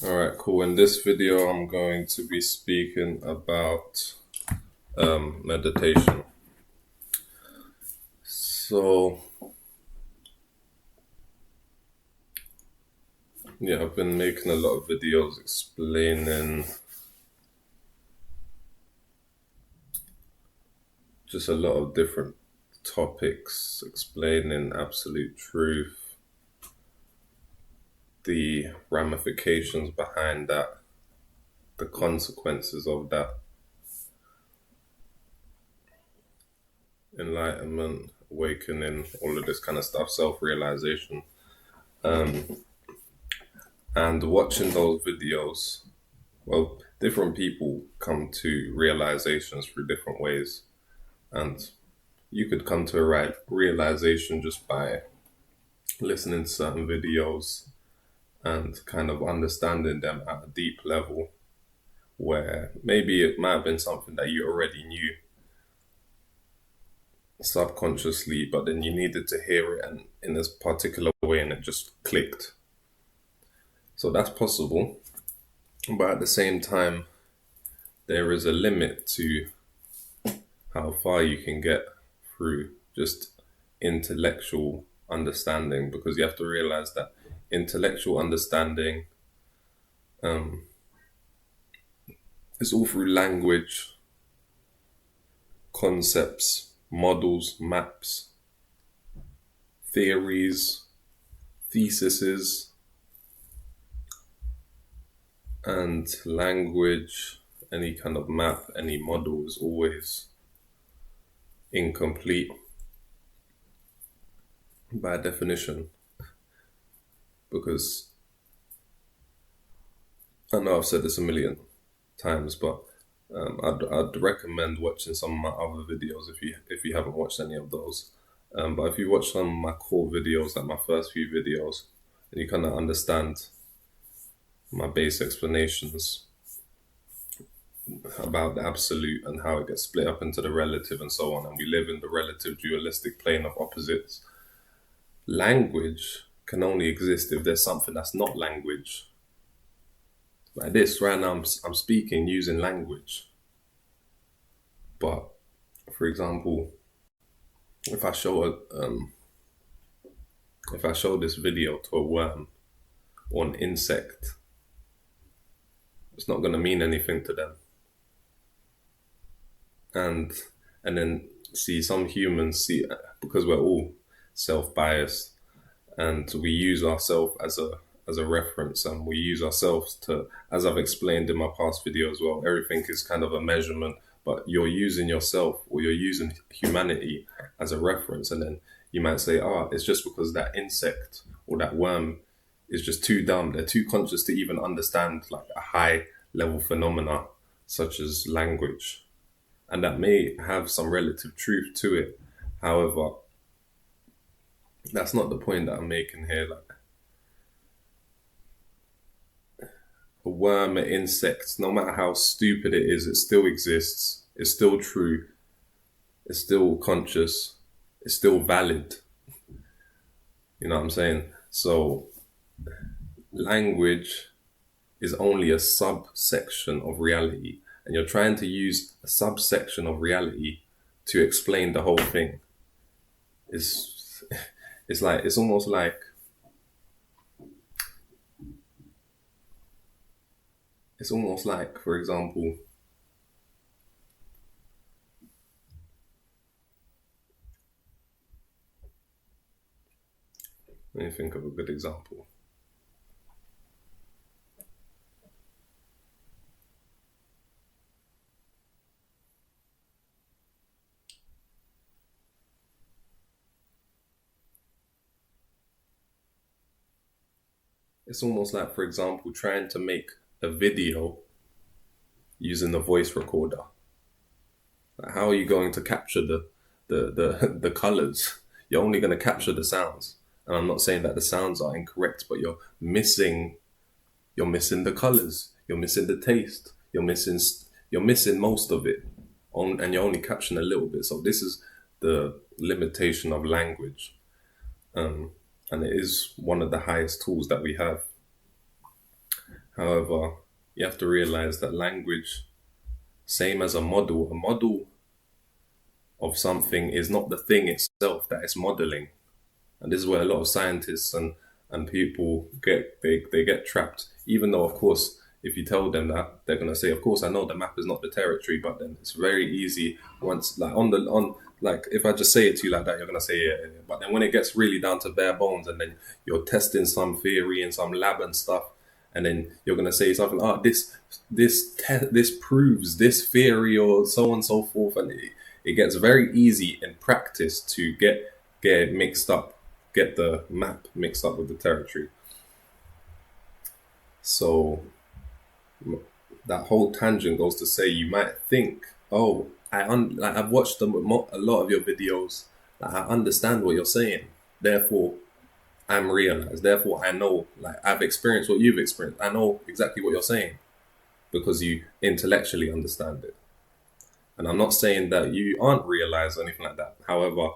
Alright, cool. In this video, I'm going to be speaking about meditation. So, yeah, I've been making a lot of videos explaining just a lot of different topics, explaining absolute truth, the ramifications behind that, the consequences of that, enlightenment, awakening, all of this kind of stuff, self-realization. And watching those videos, well, different people come to realizations through different ways. And you could come to a realization just by listening to certain videos and kind of understanding them at a deep level, where maybe it might have been something that you already knew subconsciously, but then you needed to hear it and in this particular way and it just clicked. So that's possible. But at the same time, there is a limit to how far you can get through just intellectual understanding, because you have to realize that intellectual understanding is all through language, concepts, models, maps, theories, theses, and language, any kind of map, any model is always incomplete by definition, because I know I've said this a million times, but I'd recommend watching some of my other videos if you haven't watched any of those. But if you watch some of my core videos, like my first few videos, and you kind of understand my base explanations about the absolute and how it gets split up into the relative and so on, and we live in the relative dualistic plane of opposites. Language can only exist if there's something that's not language. Like this, right now I'm speaking using language. But, for example, if I show this video to a worm or an insect, it's not going to mean anything to them. And then see some humans see, because we're all self-biased and we use ourselves as a reference, and we use ourselves to, as I've explained in my past video as well, everything is kind of a measurement, but you're using yourself or you're using humanity as a reference, and then you might say, it's just because that insect or that worm is just too dumb, they're too conscious to even understand like a high level phenomena such as language. And that may have some relative truth to it. However, that's not the point that I'm making here. Like a worm, an insect, no matter how stupid it is, it still exists. It's still true. It's still conscious. It's still valid. You know what I'm saying? So language is only a subsection of reality, and you're trying to use a subsection of reality to explain the whole thing. It's almost like for example, let me think of a good example. It's almost like, for example, trying to make a video using a voice recorder. Like, how are you going to capture the colors? You're only going to capture the sounds. And I'm not saying that the sounds are incorrect, but you're missing the colors. You're missing the taste. You're missing most of it, and you're only capturing a little bit. So this is the limitation of language. And it is one of the highest tools that we have. However, you have to realize that language, same as a model of something is not the thing itself that it's modeling. And this is where a lot of scientists and people they get trapped. Even though, of course, if you tell them that, they're gonna say, "Of course, I know the map is not the territory," but then it's very easy once, like on like if I just say it to you like that, you're gonna say yeah, yeah, yeah. But then when it gets really down to bare bones, and then you're testing some theory in some lab and stuff, and then you're gonna say something, "Oh, this proves this theory," or so on and so forth, and it gets very easy in practice to get mixed up, get the map mixed up with the territory. So that whole tangent goes to say you might think, oh, like I've watched a lot of your videos, like I understand what you're saying, therefore I'm realized, therefore I know, like I've experienced what you've experienced, I know exactly what you're saying because you intellectually understand it. And I'm not saying that you aren't realized or anything like that. However,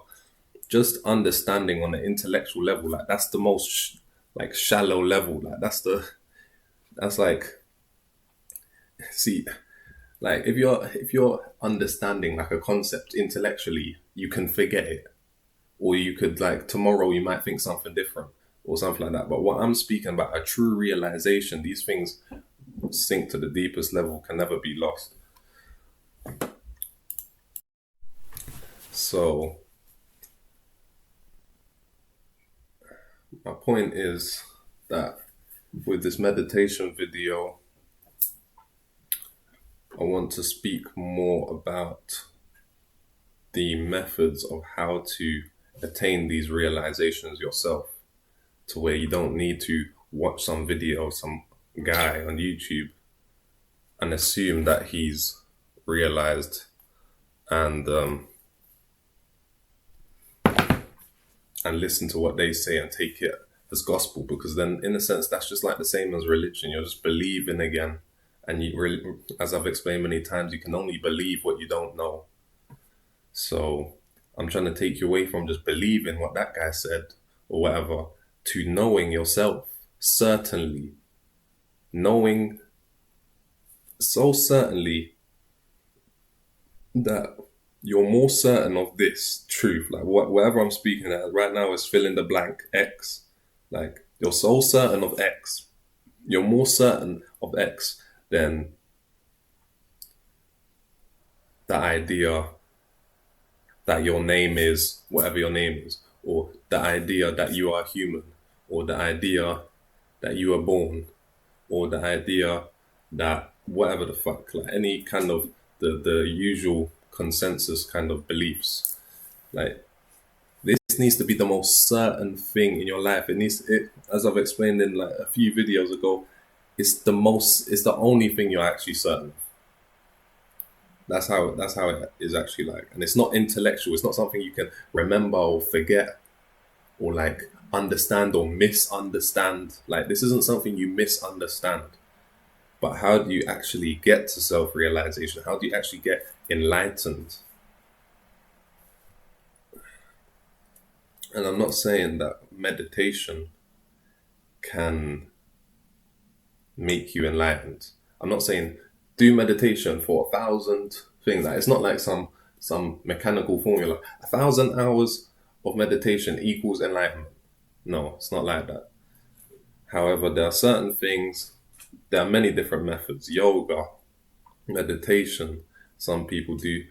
just understanding on an intellectual level, like that's the most like shallow level. Like that's like, see, like if you're understanding like a concept intellectually, you can forget it, or you could, like, tomorrow you might think something different or something like that. But what I'm speaking about, a true realization, these things sink to the deepest level, can never be lost. So my point is that with this meditation video, I want to speak more about the methods of how to attain these realizations yourself, to where you don't need to watch some video of some guy on YouTube and assume that he's realized, and and listen to what they say and take it as gospel, because then in a sense that's just like the same as religion. You're just believing again, and as I've explained many times, you can only believe what you don't know. So I'm trying to take you away from just believing what that guy said or whatever, to knowing yourself, certainly knowing so certainly that you're more certain of this truth, like whatever I'm speaking at right now is fill in the blank X. Like you're so certain of X, you're more certain of X than the idea that your name is whatever your name is, or the idea that you are human, or the idea that you are born, or the idea that whatever the fuck, like any kind of the usual consensus kind of beliefs. Like this needs to be the most certain thing in your life. As I've explained in like a few videos ago, it's the only thing you're actually certain of. That's how it is actually like. And it's not intellectual, it's not something you can remember or forget or like understand or misunderstand. Like this isn't something you misunderstand. But how do you actually get to self-realization? How do you actually get enlightened? And I'm not saying that meditation can make you enlightened. I'm not saying do meditation for 1,000 things. Like, it's not like some mechanical formula. 1,000 hours of meditation equals enlightenment. No, it's not like that. However, there are certain things. There are many different methods. Yoga, meditation. Some people do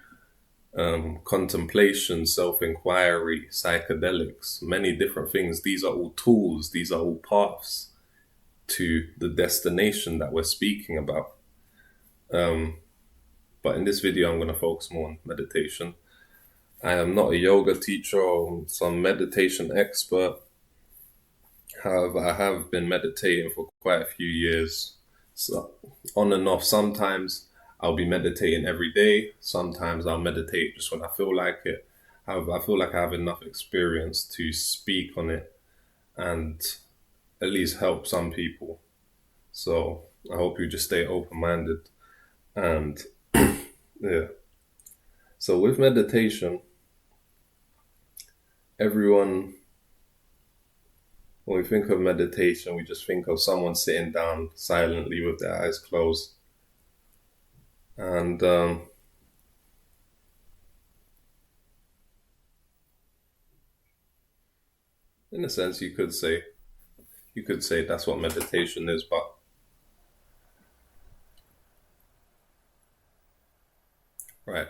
contemplation, self-inquiry, psychedelics, many different things. These are all tools. These are all paths to the destination that we're speaking about. But in this video, I'm going to focus more on meditation. I am not a yoga teacher or some meditation expert. However, I have been meditating for quite a few years. So on and off, sometimes I'll be meditating every day. Sometimes I'll meditate just when I feel like it. However, I feel like I have enough experience to speak on it and at least help some people. So I hope you just stay open-minded. And yeah. So with meditation, everyone When we think of meditation, we just think of someone sitting down silently with their eyes closed. And in a sense, you could say that's what meditation is, but right.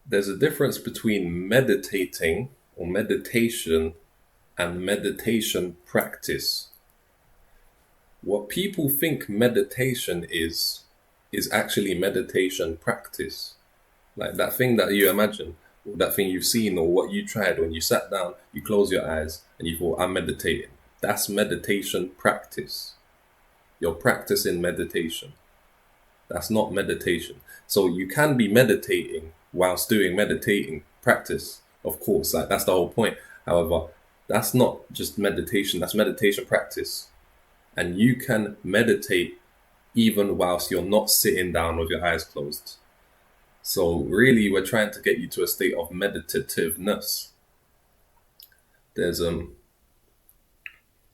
There's a difference between meditating or meditation and meditation practice. What people think meditation is actually meditation practice. Like that thing that you imagine, or that thing you've seen, or what you tried when you sat down, you close your eyes and you thought, I'm meditating. That's meditation practice. You're practicing meditation. That's not meditation. So you can be meditating whilst doing meditating practice, of course. Like that's the whole point. However, that's not just meditation, that's meditation practice. And you can meditate even whilst you're not sitting down with your eyes closed. So really we're trying to get you to a state of meditativeness. There's you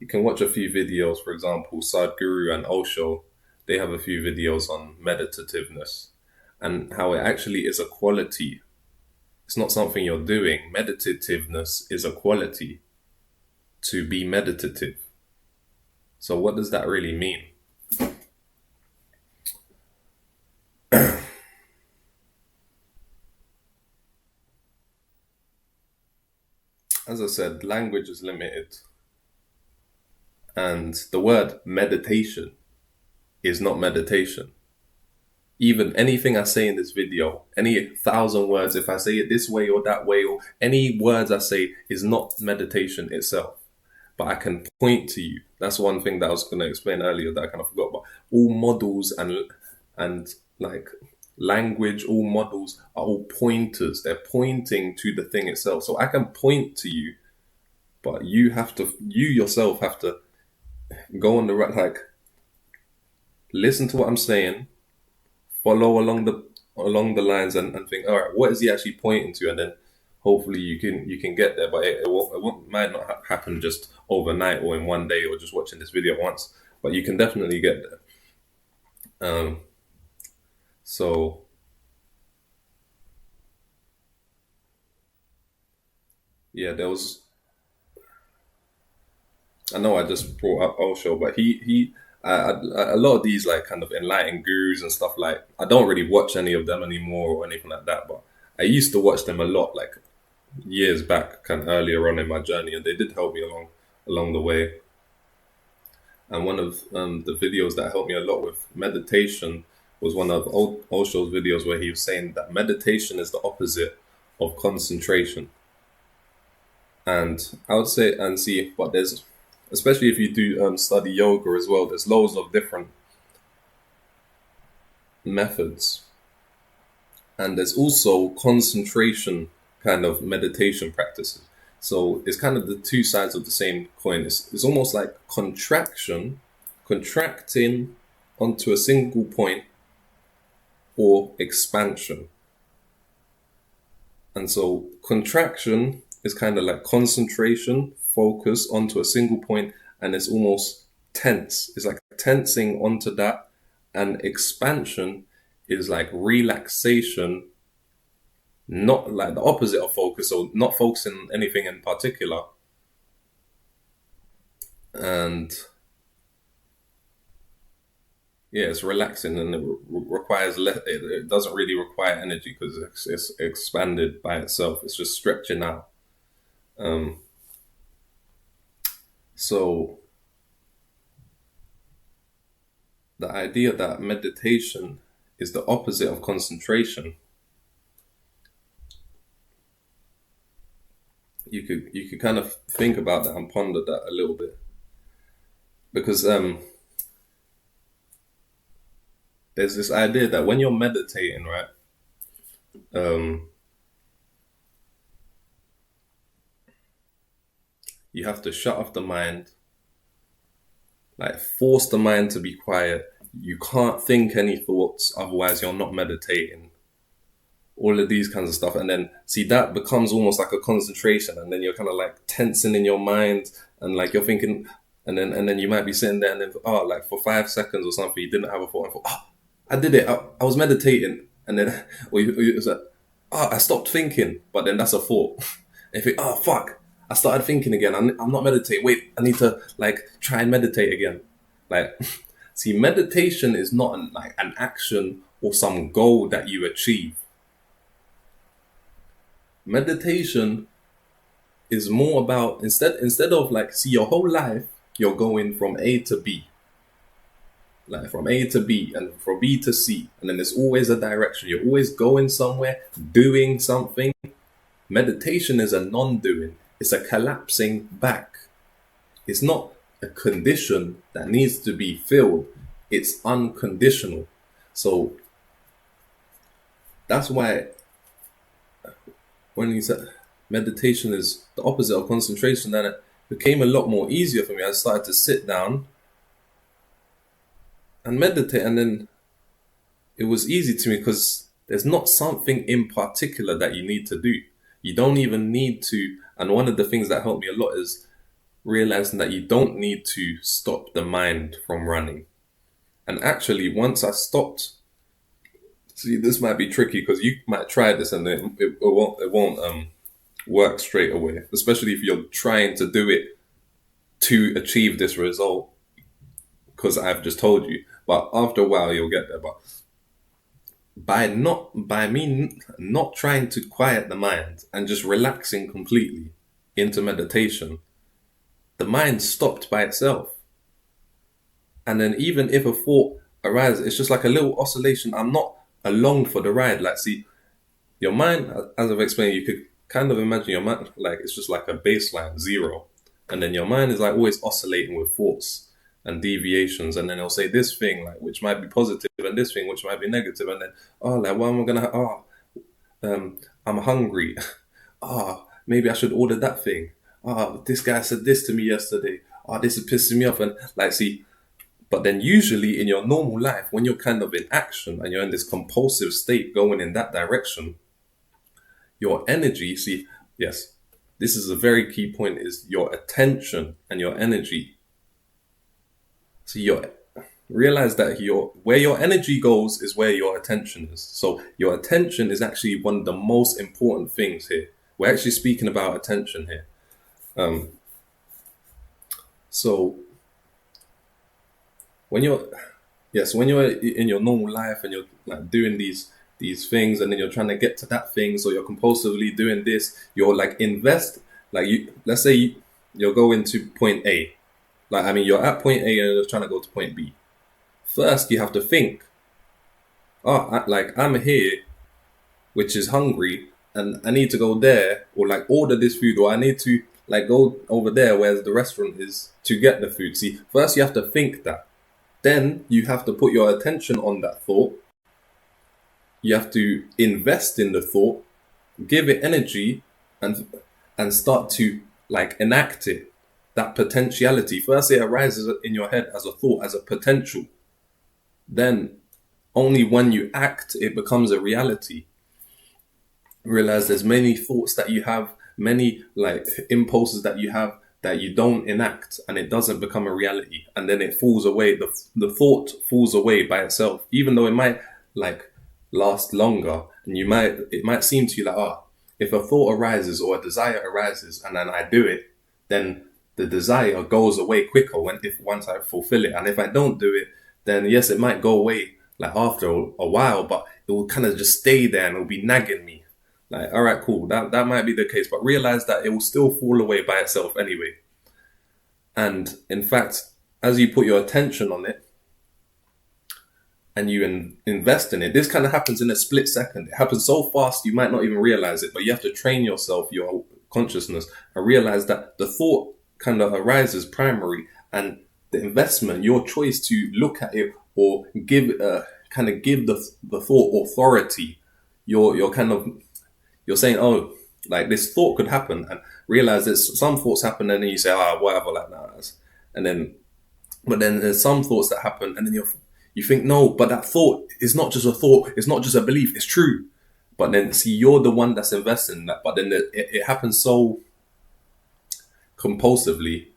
can watch a few videos, for example, Sadhguru and Osho, they have a few videos on meditativeness and how it actually is a quality. It's not something you're doing. Meditativeness is a quality, to be meditative. So what does that really mean? As I said, language is limited. And the word meditation is not meditation. Even anything I say in this video, any 1,000 words, if I say it this way or that way, or any words I say is not meditation itself. But I can point to you. That's one thing that I was going to explain earlier that I kind of forgot about. All models and like language, all models are all pointers. They're pointing to the thing itself. So I can point to you, but you yourself have to go on the right, like, listen to what I'm saying, follow along the lines and think, all right, what is he actually pointing to? And then hopefully you can get there, but might not happen just overnight or in one day or just watching this video once, but you can definitely get there. So yeah, I know I just brought up Osho, but a lot of these like kind of enlightened gurus and stuff, like I don't really watch any of them anymore or anything like that, but I used to watch them a lot, like years back, kind of earlier on in my journey, and they did help me along the way. And one of the videos that helped me a lot with meditation was one of Osho's videos where he was saying that meditation is the opposite of concentration. And I would say, and see, but there's, especially if you do study yoga as well, there's loads of different methods. And there's also concentration kind of meditation practices. So it's kind of the two sides of the same coin. It's almost like contracting onto a single point, or expansion. And so contraction is kind of like concentration, focus onto a single point, and it's almost tense. It's like tensing onto that. And expansion is like relaxation, not like the opposite of focus, so not focusing on anything in particular. And yeah, it's relaxing, and it requires less. It doesn't really require energy because it's expanded by itself. It's just stretching out. So the idea that meditation is the opposite of concentration, you could kind of think about that and ponder that a little bit, because there's this idea that when you're meditating, right, you have to shut off the mind, like force the mind to be quiet. You can't think any thoughts, otherwise you're not meditating. all of these kinds of stuff. And then see that becomes almost like a concentration, and then you're kind of like tensing in your mind, and like you're thinking, and then you might be sitting there, and then like for 5 seconds or something you didn't have a thought, and thought, I did it, I was meditating, and then or you was like, I stopped thinking, but then that's a thought. And you think, fuck, I started thinking again, I'm not meditating, wait, I need to like try and meditate again. Like see, meditation is not like an action or some goal that you achieve. Meditation is more about, instead of like, see, your whole life you're going from A to B, like from A to B and from B to C, and then there's always a direction. You're always going somewhere, doing something. Meditation is a non-doing. It's a collapsing back. It's not a condition that needs to be filled. It's unconditional. So that's why when you said meditation is the opposite of concentration, then it became a lot more easier for me. I started to sit down and meditate, and then it was easy to me because there's not something in particular that you need to do. You don't even need to. And one of the things that helped me a lot is realizing that you don't need to stop the mind from running. And actually, once I stopped, see, this might be tricky because you might try this and it won't work straight away, especially if you're trying to do it to achieve this result, because I've just told you. But after a while, you'll get there. But by me not trying to quiet the mind and just relaxing completely into meditation, the mind stopped by itself. And then even if a thought arises, it's just like a little oscillation. I'm not along for the ride. Like, see, your mind, as I've explained, you could kind of imagine your mind like it's just like a baseline, zero. And then your mind is like always oscillating with thoughts and deviations. And then it'll say this thing, like, which might be positive, and this thing, which might be negative. And then, like, what am I going to, I'm hungry. Maybe I should order that thing. This guy said this to me yesterday. This is pissing me off. And like, see, but then usually in your normal life, when you're kind of in action and you're in this compulsive state going in that direction, your energy, see, yes, this is a very key point, is your attention and your energy. So you realize that where your energy goes is where your attention is. So your attention is actually one of the most important things here. We're actually speaking about attention here. So when you're in your normal life and you're like doing these things, and then you're trying to get to that thing, so you're compulsively doing this, you're like let's say you're going to point A. Like, I mean, you're at point A and you're trying to go to point B. First, you have to think, I'm here, which is hungry, and I need to go there, or like order this food, or I need to like go over there where the restaurant is to get the food. See, first you have to think that. Then you have to put your attention on that thought. You have to invest in the thought, give it energy, and start to like enact it. That potentiality. First it arises in your head as a thought, as a potential. Then only when you act, it becomes a reality. Realize there's many thoughts that you have, many like impulses that you have that you don't enact, and it doesn't become a reality. And then it falls away. The thought falls away by itself, even though it might like last longer. And it might seem to you like, if a thought arises or a desire arises and then I do it, then the desire goes away quicker once I fulfill it. And if I don't do it, then yes, it might go away like after a while, but it will kind of just stay there and it will be nagging me. Like, all right, cool, that might be the case, but realize that it will still fall away by itself anyway. And in fact, as you put your attention on it and you invest in it, this kind of happens in a split second. It happens so fast you might not even realize it, but you have to train yourself, your consciousness, and realize that the thought kind of arises primary, and the investment, your choice to look at it or give the thought authority. You're saying, like this thought could happen, and realize that some thoughts happen, and then you say, whatever, like that. But then there's some thoughts that happen, and then you think, no, but that thought is not just a thought, it's not just a belief, it's true. But then see, you're the one that's investing in that. But then it happens so compulsively,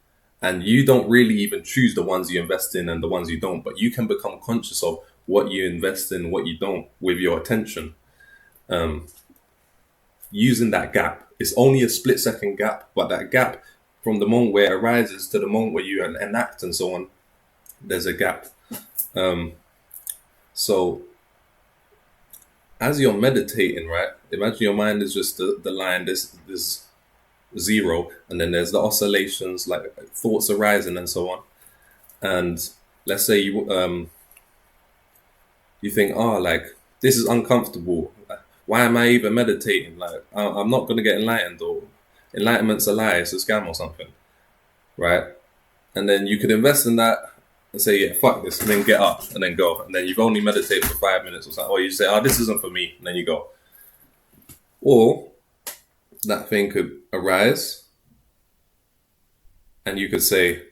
and you don't really even choose the ones you invest in and the ones you don't. But you can become conscious of what you invest in, what you don't, with your attention. Using that gap, it's only a split second gap, but that gap from the moment where it arises to the moment where you enact and so on, there's a gap. So as you're meditating, right? Imagine your mind is just the line. There's zero, and then there's the oscillations, like thoughts arising and so on. And let's say you think, oh, like this is uncomfortable. Why am I even meditating? Like I'm not gonna get enlightened, or enlightenment's a lie, it's a scam or something, right? And then you could invest in that and say, yeah, fuck this, and then get up and then go. And then you've only meditated for 5 minutes or something. Or you say, oh, this isn't for me, and then you go. Or that thing could arise and you could say,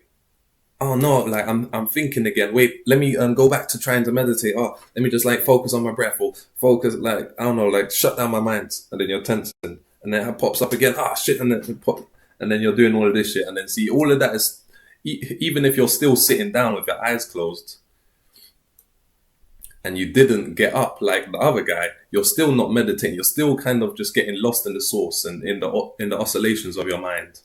oh no, like I'm thinking again. Wait, let me go back to trying to meditate. Oh, let me just like focus on my breath, or focus, like, I don't know, like shut down my mind. And then you're tensing. And then it pops up again. Ah, shit, and then it pop, and then you're doing all of this shit. And then see, all of that is, even if you're still sitting down with your eyes closed and you didn't get up like the other guy, you're still not meditating. You're still kind of just getting lost in the source and in the oscillations of your mind.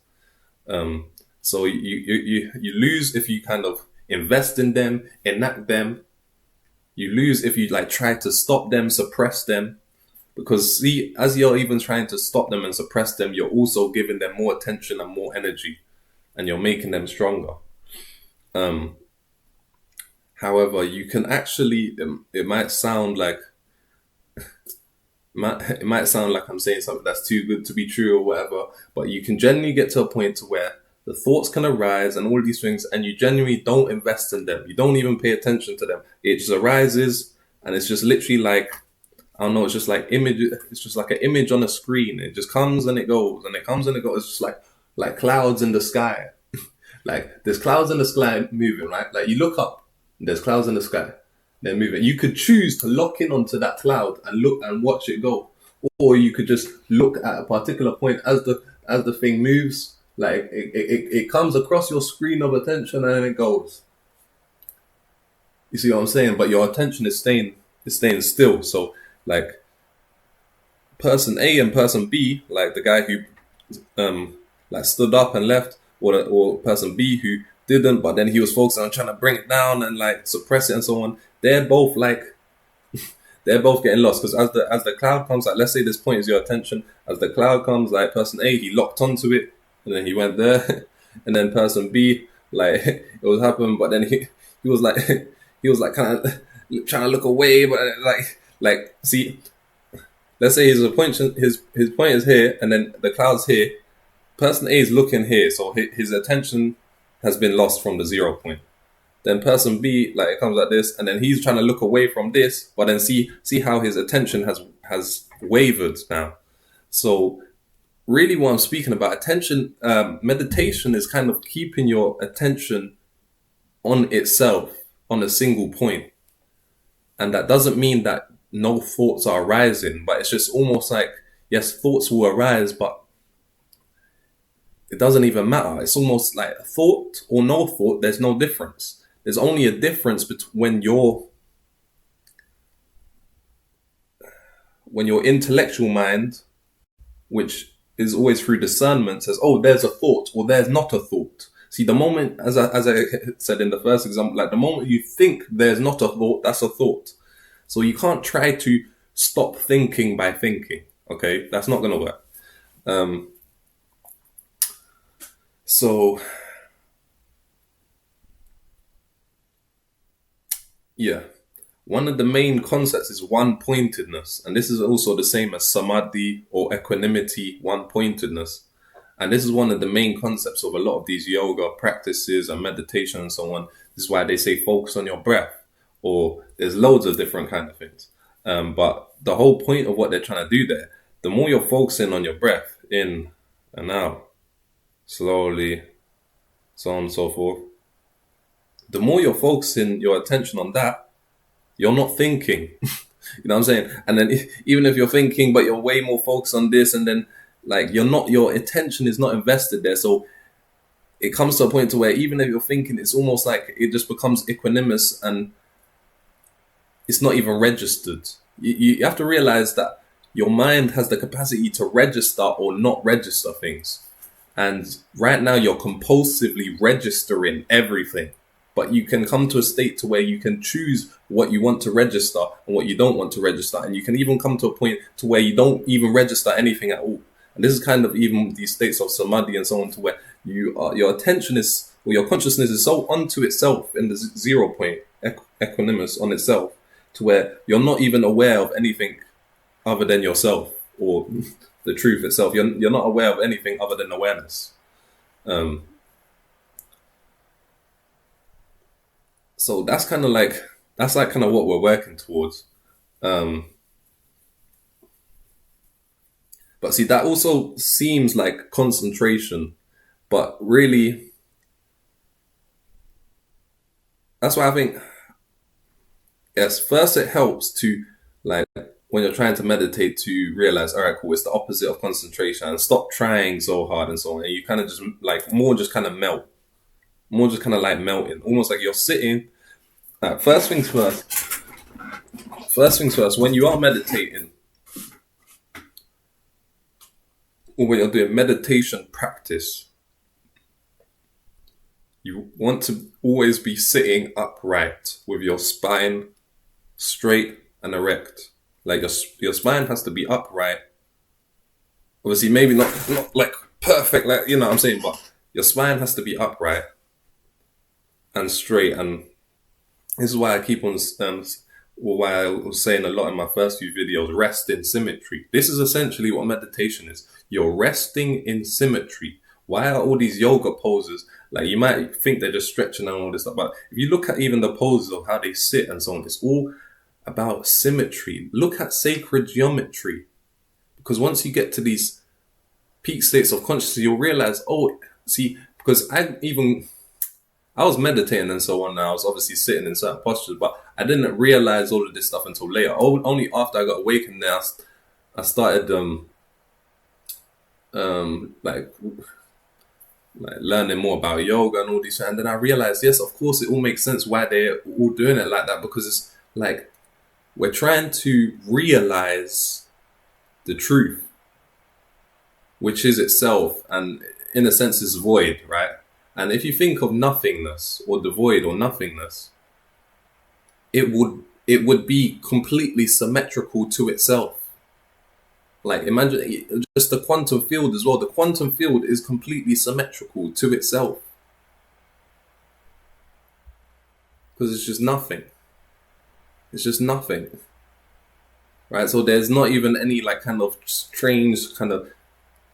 So you lose if you kind of invest in them, enact them. You lose if you like try to stop them, suppress them. Because see, as you're even trying to stop them and suppress them, you're also giving them more attention and more energy, and you're making them stronger. However, you can actually, it might sound like I'm saying something that's too good to be true or whatever, but you can genuinely get to a point to where the thoughts can arise and all these things, and you genuinely don't invest in them. You don't even pay attention to them. It just arises, and it's just literally like, I don't know, it's just like image. It's just like an image on a screen. It just comes and it goes, and it comes and it goes. It's just like clouds in the sky. Like there's clouds in the sky moving, right? Like you look up, there's clouds in the sky. They're moving. You could choose to lock in onto that cloud and look and watch it go, or you could just look at a particular point as the thing moves. Like it comes across your screen of attention and then it goes. You see what I'm saying? But your attention is staying still. So like person A and person B, like the guy who like stood up and left, or person B who didn't, but then he was focused on trying to bring it down and like suppress it and so on. They're both like they're both getting lost, because as the cloud comes, like let's say this point is your attention. As the cloud comes, like person A, he locked onto it and then he went there, and then person B, like it was happening, but then he was like kind of trying to look away, but like see, let's say his point is here, and then the cloud's here. Person A is looking here, so his attention has been lost from the 0 point. Then person B, like it comes like this, and then he's trying to look away from this, but then see how his attention has wavered now. So really what I'm speaking about, attention, meditation is kind of keeping your attention on itself, on a single point. And that doesn't mean that no thoughts are arising, but it's just almost like, yes, thoughts will arise, but it doesn't even matter. It's almost like a thought or no thought, there's no difference. There's only a difference between when your intellectual mind, which is always through discernment, says, oh, there's a thought or there's not a thought. See, the moment, as I said in the first example, like the moment you think there's not a thought, that's a thought. So you can't try to stop thinking by thinking, okay? That's not going to work. So, yeah. One of the main concepts is one-pointedness. And this is also the same as samadhi or equanimity, one-pointedness. And this is one of the main concepts of a lot of these yoga practices and meditation and so on. This is why they say focus on your breath, or there's loads of different kind of things. But the whole point of what they're trying to do there, the more you're focusing on your breath, in and out, slowly, so on and so forth, the more you're focusing your attention on that, you're not thinking. You know what I'm saying? And then even if you're thinking, but you're way more focused on this, and then like your attention is not invested there. So it comes to a point to where even if you're thinking, it's almost like it just becomes equanimous and it's not even registered. You have to realize that your mind has the capacity to register or not register things. And right now you're compulsively registering everything. But you can come to a state to where you can choose what you want to register and what you don't want to register. And you can even come to a point to where you don't even register anything at all. And this is kind of even these states of samadhi and so on, to where your attention is, or your consciousness is so onto itself in the 0 point, equanimous on itself, to where you're not even aware of anything other than yourself or the truth itself. You're not aware of anything other than awareness. So that's kind of like what we're working towards. But see, that also seems like concentration, but really, that's why I think, yes, first it helps to, like, when you're trying to meditate, to realize, all right, cool, it's the opposite of concentration, and stop trying so hard and so on. And you kind of just like more just kind of melt, more just kind of like melting, almost like you're sitting. First things first, when you are meditating, or when you're doing meditation practice, you want to always be sitting upright with your spine straight and erect. Like your spine has to be upright. Obviously, maybe not like perfect, like, you know what I'm saying, but your spine has to be upright and straight. And this is why I keep on, or why I was saying a lot in my first few videos, rest in symmetry. This is essentially what meditation is. You're resting in symmetry. Why are all these yoga poses? Like, you might think they're just stretching and all this stuff, but if you look at even the poses of how they sit and so on, it's all about symmetry. Look at sacred geometry. Because once you get to these peak states of consciousness, you'll realize, oh, see, because I was meditating and so on, and I was obviously sitting in certain postures, but I didn't realize all of this stuff until later. Only after I got awakened there, I started like learning more about yoga and all these, and then I realized, yes, of course, it all makes sense why they're all doing it like that, because it's like we're trying to realize the truth, which is itself, and in a sense is void, right? And if you think of nothingness or the void or nothingness, it would be completely symmetrical to itself. Like, imagine just the quantum field as well. The quantum field is completely symmetrical to itself, because it's just nothing. It's just nothing, right? So there's not even any like kind of strange kind of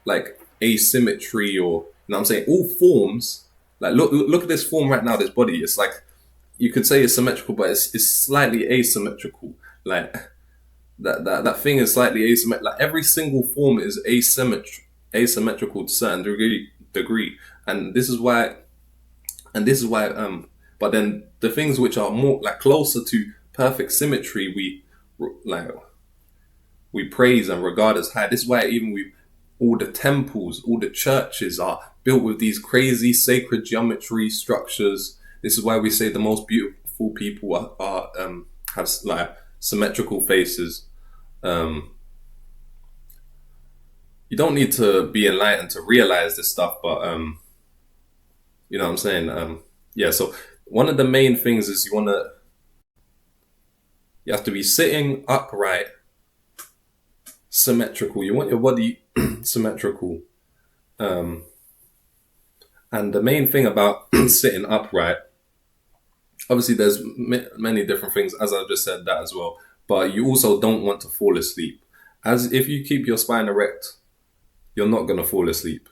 like asymmetry, or, you know what I'm saying? All forms, like look at this form right now, this body. It's like, you could say it's symmetrical, but it's slightly asymmetrical. Like that thing is slightly asymmetrical. Like every single form is asymmetrical to a certain degree. And this is why, but then the things which are more like closer to perfect symmetry, we praise and regard as high. This is why even all the temples, all the churches are built with these crazy sacred geometry structures. This is why we say the most beautiful people have like symmetrical faces. You don't need to be enlightened to realize this stuff, but you know what I'm saying? Yeah, so one of the main things is you have to be sitting upright, symmetrical. You want your body symmetrical. And the main thing about sitting upright, obviously there's many different things, as I just said that as well, but you also don't want to fall asleep. As if you keep your spine erect, you're not going to fall asleep.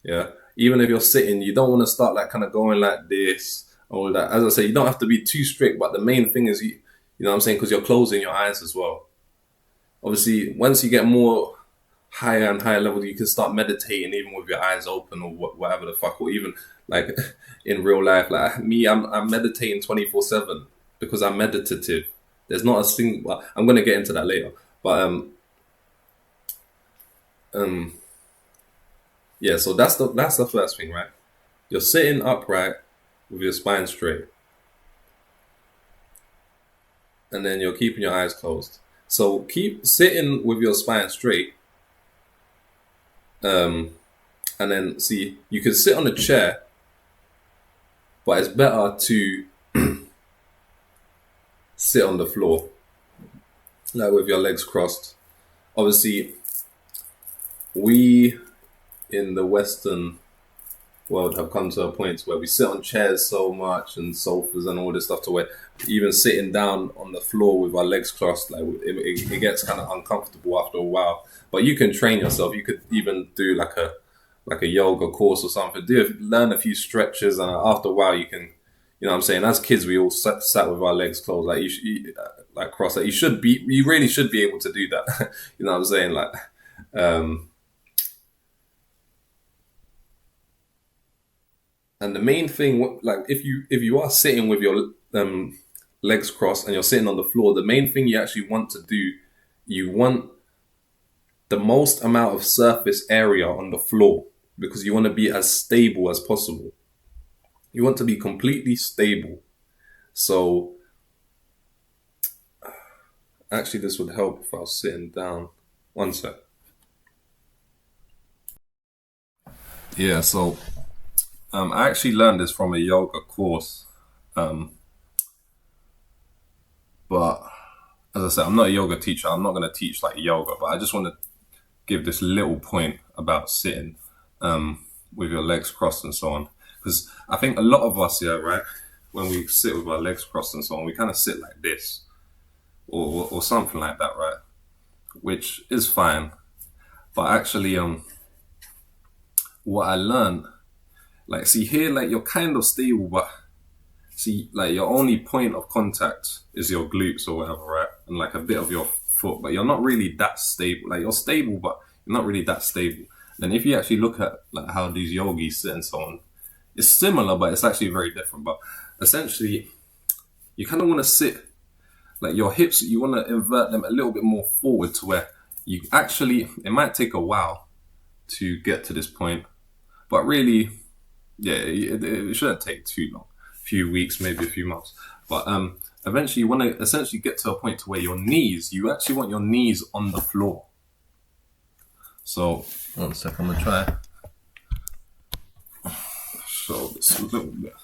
Yeah. Even if you're sitting, you don't want to start like kind of going like this, all that. As I say, you don't have to be too strict, but the main thing is, you know what I'm saying? Because you're closing your eyes as well. Obviously, once you get more higher and higher level, you can start meditating even with your eyes open, or whatever the fuck, or even like in real life, like me, I'm meditating 24/7 because I'm meditative. There's not a single. Well, I'm gonna get into that later, but um, yeah. So that's the first thing, right? You're sitting upright with your spine straight, and then you're keeping your eyes closed. So keep sitting with your spine straight, and then see you can sit on a chair, but it's better to sit on the floor, like with your legs crossed. Obviously, we in the Western world have come to a point where we sit on chairs so much and sofas and all this stuff to where even sitting down on the floor with our legs crossed, like it gets kind of uncomfortable after a while. But you can train yourself. You could even do like a yoga course or something. Learn a few stretches, and after a while you can, you know what I'm saying? As kids, we all sat with our legs closed, like like crossed. Like you really should be able to do that. You know what I'm saying? Like, and the main thing, like if you are sitting with your legs crossed and you're sitting on the floor, the main thing you actually want to do, you want the most amount of surface area on the floor because you want to be as stable as possible. You want to be completely stable. So actually this would help if I was sitting down. One sec. Yeah, so I actually learned this from a yoga course. But as I said, I'm not a yoga teacher. I'm not going to teach like yoga, but I just want to give this little point about sitting with your legs crossed and so on. Because I think a lot of us here, right, when we sit with our legs crossed and so on, we kind of sit like this or something like that, right? Which is fine. But actually, what I learned, like, see here, like, you're kind of stable, but see, like, your only point of contact is your glutes or whatever, right? And like a bit of your foot, but you're not really that stable. Like, you're stable, but you're not really that stable. Then if you actually look at like how these yogis sit and so on, it's similar, but it's actually very different. But essentially, you kind of want to sit, like your hips, you want to invert them a little bit more forward to where you actually, it might take a while to get to this point, but really, yeah, it shouldn't take too long. A few weeks, maybe a few months. But eventually you want to essentially get to a point to where your knees, you actually want your knees on the floor. So, one sec, I'm going to try show this a little bit.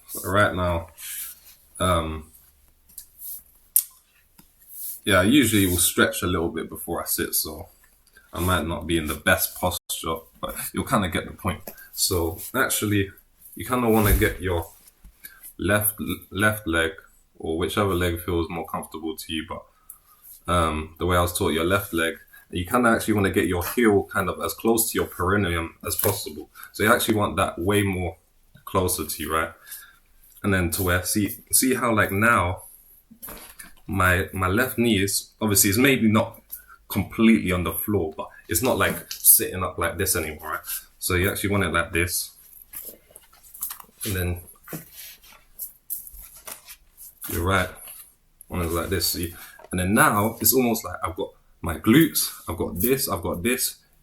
So right now, yeah, I usually will stretch a little bit before I sit, so I might not be in the best posture, but you'll kind of get the point. So actually, you kind of want to get your left leg, or whichever leg feels more comfortable to you, but the way I was taught, your left leg, you kind of actually want to get your heel kind of as close to your perineum as possible. So you actually want that way more closer to you, right? And then to where, see how like now, my left knee is, obviously it's maybe not completely on the floor, but it's not like sitting up like this anymore, right? So you actually want it like this. And then your right one is like this, see? And then now it's almost like I've got my glutes, I've got this.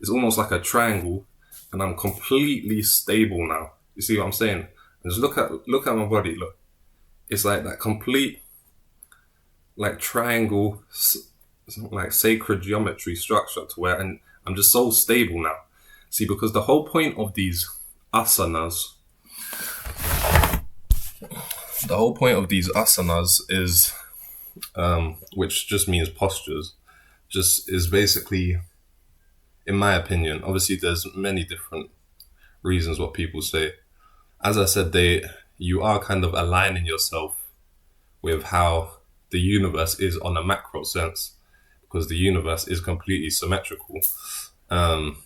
It's almost like a triangle, and I'm completely stable now. You see what I'm saying? And just look at my body. Look, it's like that complete, like triangle, like sacred geometry structure to where, and I'm just so stable now. See, because the whole point of these asanas, is, which just means postures, just is basically, in my opinion, obviously there's many different reasons what people say. As I said, you are kind of aligning yourself with how the universe is on a macro sense, because the universe is completely symmetrical. But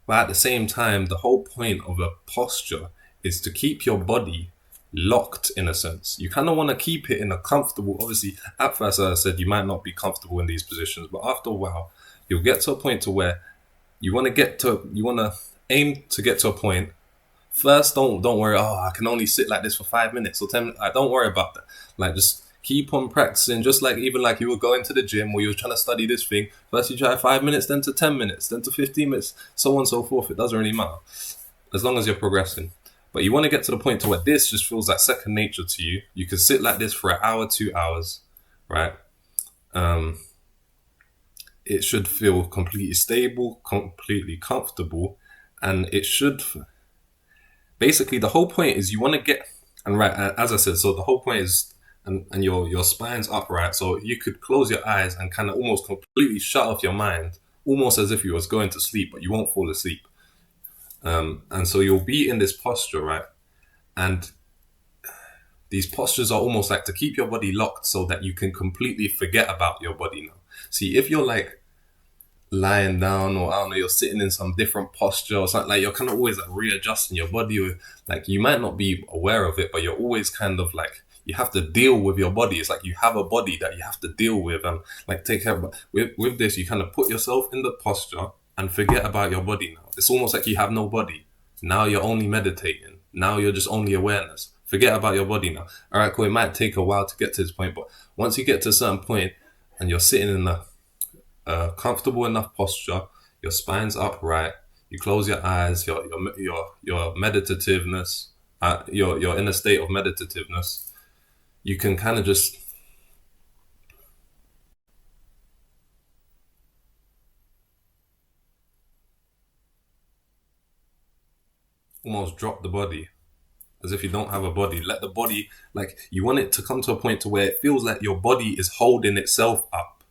at the same time, the whole point of a posture is to keep your body locked in a sense. You kind of want to keep it in a comfortable, obviously at first, as I said, you might not be comfortable in these positions, but after a while, you'll get to a point to where you want to aim to get to a point first, don't worry. Oh, I can only sit like this for 5 minutes or 10 minutes. Don't worry about that. Like, just keep on practicing. Just like, even like you were going to the gym or you were trying to study this thing. First you try 5 minutes, then to 10 minutes, then to 15 minutes, so on and so forth. It doesn't really matter as long as you're progressing. But you want to get to the point to where this just feels like second nature to you. You can sit like this for an hour, 2 hours, right? It should feel completely stable, completely comfortable, and it should. Basically, the whole point is you want to get, and right, as I said, so the whole point is, and your spine's upright, so you could close your eyes and kind of almost completely shut off your mind, almost as if you was going to sleep, but you won't fall asleep. And so you'll be in this posture, right? And these postures are almost like to keep your body locked so that you can completely forget about your body now. See, if you're like lying down, or I don't know, you're sitting in some different posture or something, like you're kind of always like readjusting your body, or like you might not be aware of it, but you're always kind of like, you have to deal with your body. It's like you have a body that you have to deal with and like take care of. But with this, you kind of put yourself in the posture and forget about your body now. It's almost like you have no body. Now you're only meditating. Now you're just only awareness. Forget about your body now. All right, cool. It might take a while to get to this point, but once you get to a certain point and you're sitting in a comfortable enough posture, your spine's upright, you close your eyes, your meditativeness, you're in a state of meditativeness, you can kind of just almost drop the body as if you don't have a body. Let the body, like, you want it to come to a point to where it feels like your body is holding itself up.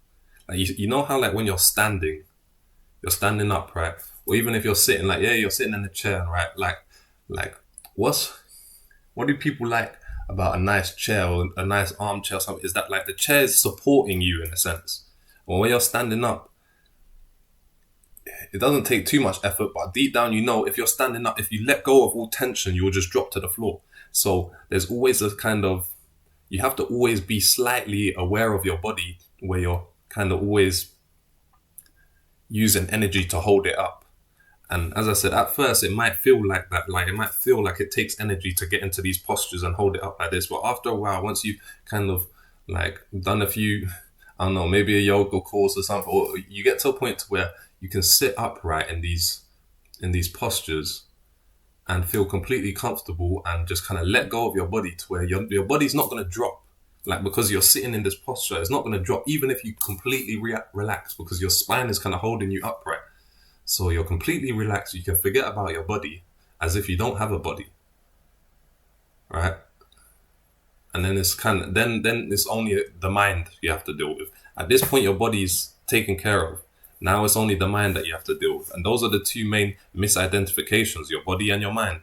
Like, you know how like when you're standing up, right? Or even if you're sitting, like, yeah, you're sitting in a chair, right? Like what do people like about a nice chair or a nice armchair or something? Is that like the chair is supporting you in a sense. Or when you're standing up, it doesn't take too much effort, but deep down, you know, if you're standing up, if you let go of all tension, you'll just drop to the floor. So there's always a kind of, you have to always be slightly aware of your body, where you're kind of always using energy to hold it up. And as I said, at first it might feel like that, like it might feel like it takes energy to get into these postures and hold it up like this. But after a while, once you've kind of like done a few, I don't know, maybe a yoga course or something, or you get to a point where you can sit upright in these postures and feel completely comfortable and just kind of let go of your body, to where your body's not going to drop. Like, because you're sitting in this posture, it's not going to drop even if you completely relax, because your spine is kind of holding you upright. So you're completely relaxed. You can forget about your body as if you don't have a body, right? And then it's kind of then it's only the mind you have to deal with. At this point, your body's taken care of. Now it's only the mind that you have to deal with, and those are the two main misidentifications: your body and your mind.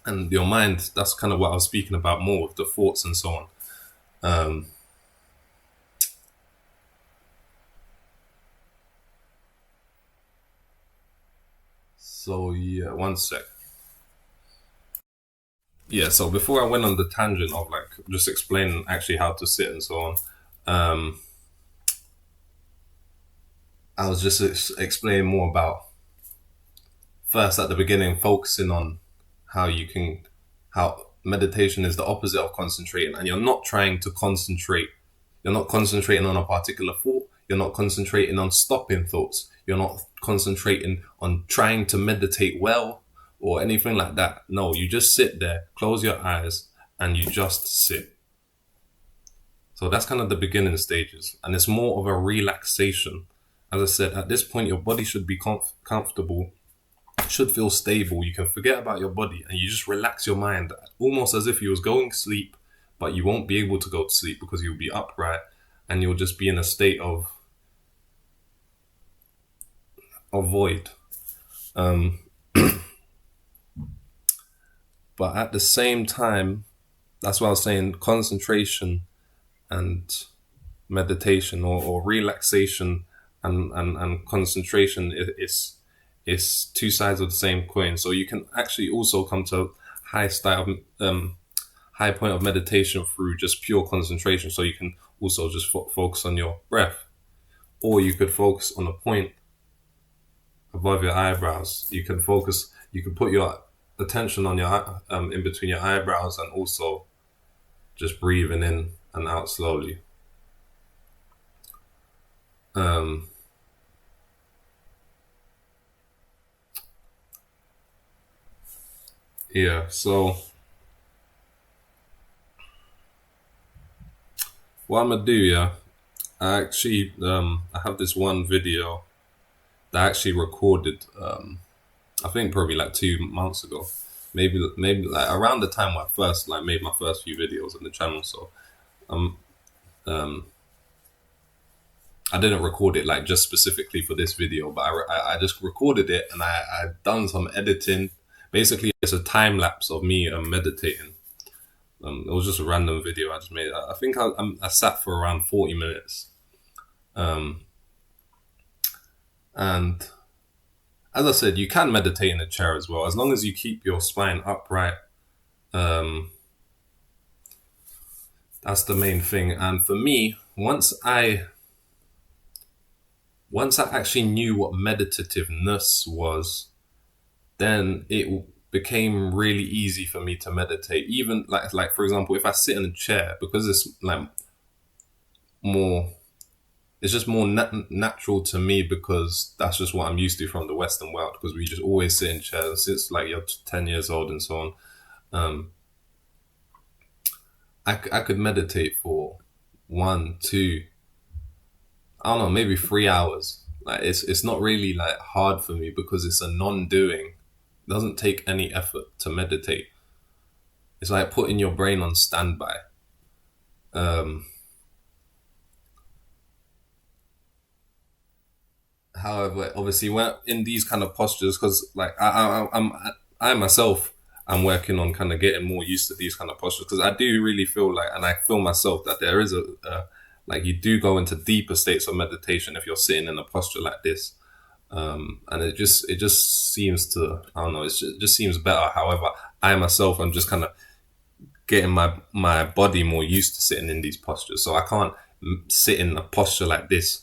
And your mind, that's kind of what I was speaking about more with the thoughts and so on. Um, so yeah, one sec. Yeah, so before I went on the tangent of like just explaining actually how to sit and so on, um, I was just explaining more about, first at the beginning, focusing on how you can, how meditation is the opposite of concentrating, and you're not trying to concentrate. You're not concentrating on a particular thought. You're not concentrating on stopping thoughts. You're not concentrating on trying to meditate well or anything like that. No, you just sit there, close your eyes, and you just sit. So that's kind of the beginning stages, and it's more of a relaxation. As I said, at this point, your body should be comfortable, should feel stable. You can forget about your body and you just relax your mind, almost as if you was going to sleep, but you won't be able to go to sleep because you'll be upright and you'll just be in a state of void. Um, but at the same time, that's why I was saying concentration and meditation, or relaxation and concentration is two sides of the same coin. So you can actually also come to high point of meditation through just pure concentration. So you can also just focus on your breath, or you could focus on a point above your eyebrows. You can focus. You can put your attention on your in between your eyebrows, and also just breathing in and out slowly. Yeah, so what I'm gonna do, yeah, I actually I have this one video that I actually recorded I think probably like 2 months ago. Maybe like around the time when I first like made my first few videos on the channel. So um um I didn't record it like just specifically for this video, but I just recorded it, and I done some editing. Basically, it's a time lapse of me meditating. It was just a random video I just made. I think I sat for around 40 minutes. And as I said, you can meditate in a chair as well, as long as you keep your spine upright. That's the main thing. And for me, once I actually knew what meditativeness was, then it became really easy for me to meditate. Even like for example, if I sit in a chair, because it's like more, it's just more natural to me, because that's just what I'm used to from the Western world, because we just always sit in chairs since like you're 10 years old and so on. I could meditate for 1, 2, I don't know, maybe 3 hours. Like it's not really like hard for me, because it's a non-doing. It doesn't take any effort to meditate. It's like putting your brain on standby. However, obviously, when in these kind of postures, because like I myself, I'm working on kind of getting more used to these kind of postures, because I do really feel like, and I feel myself, that there is a like you do go into deeper states of meditation if you're sitting in a posture like this, and it just seems to, I don't know, it just seems better. However, I myself, I'm just kind of getting my body more used to sitting in these postures, so I can't sit in a posture like this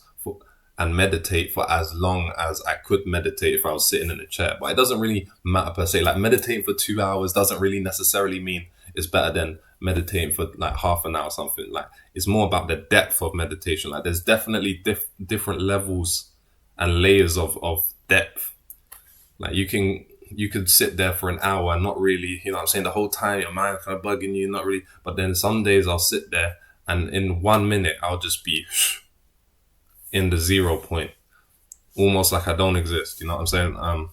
and meditate for as long as I could meditate if I was sitting in a chair. But it doesn't really matter per se. Like meditating for 2 hours doesn't really necessarily mean it's better than meditating for like half an hour or something. Like it's more about the depth of meditation. Like there's definitely different levels and layers of depth. Like you could sit there for an hour and not really, you know what I'm saying, the whole time your mind kind of bugging you, not really. But then some days I'll sit there and in 1 minute I'll just be in the 0 point, almost like I don't exist. You know what I'm saying?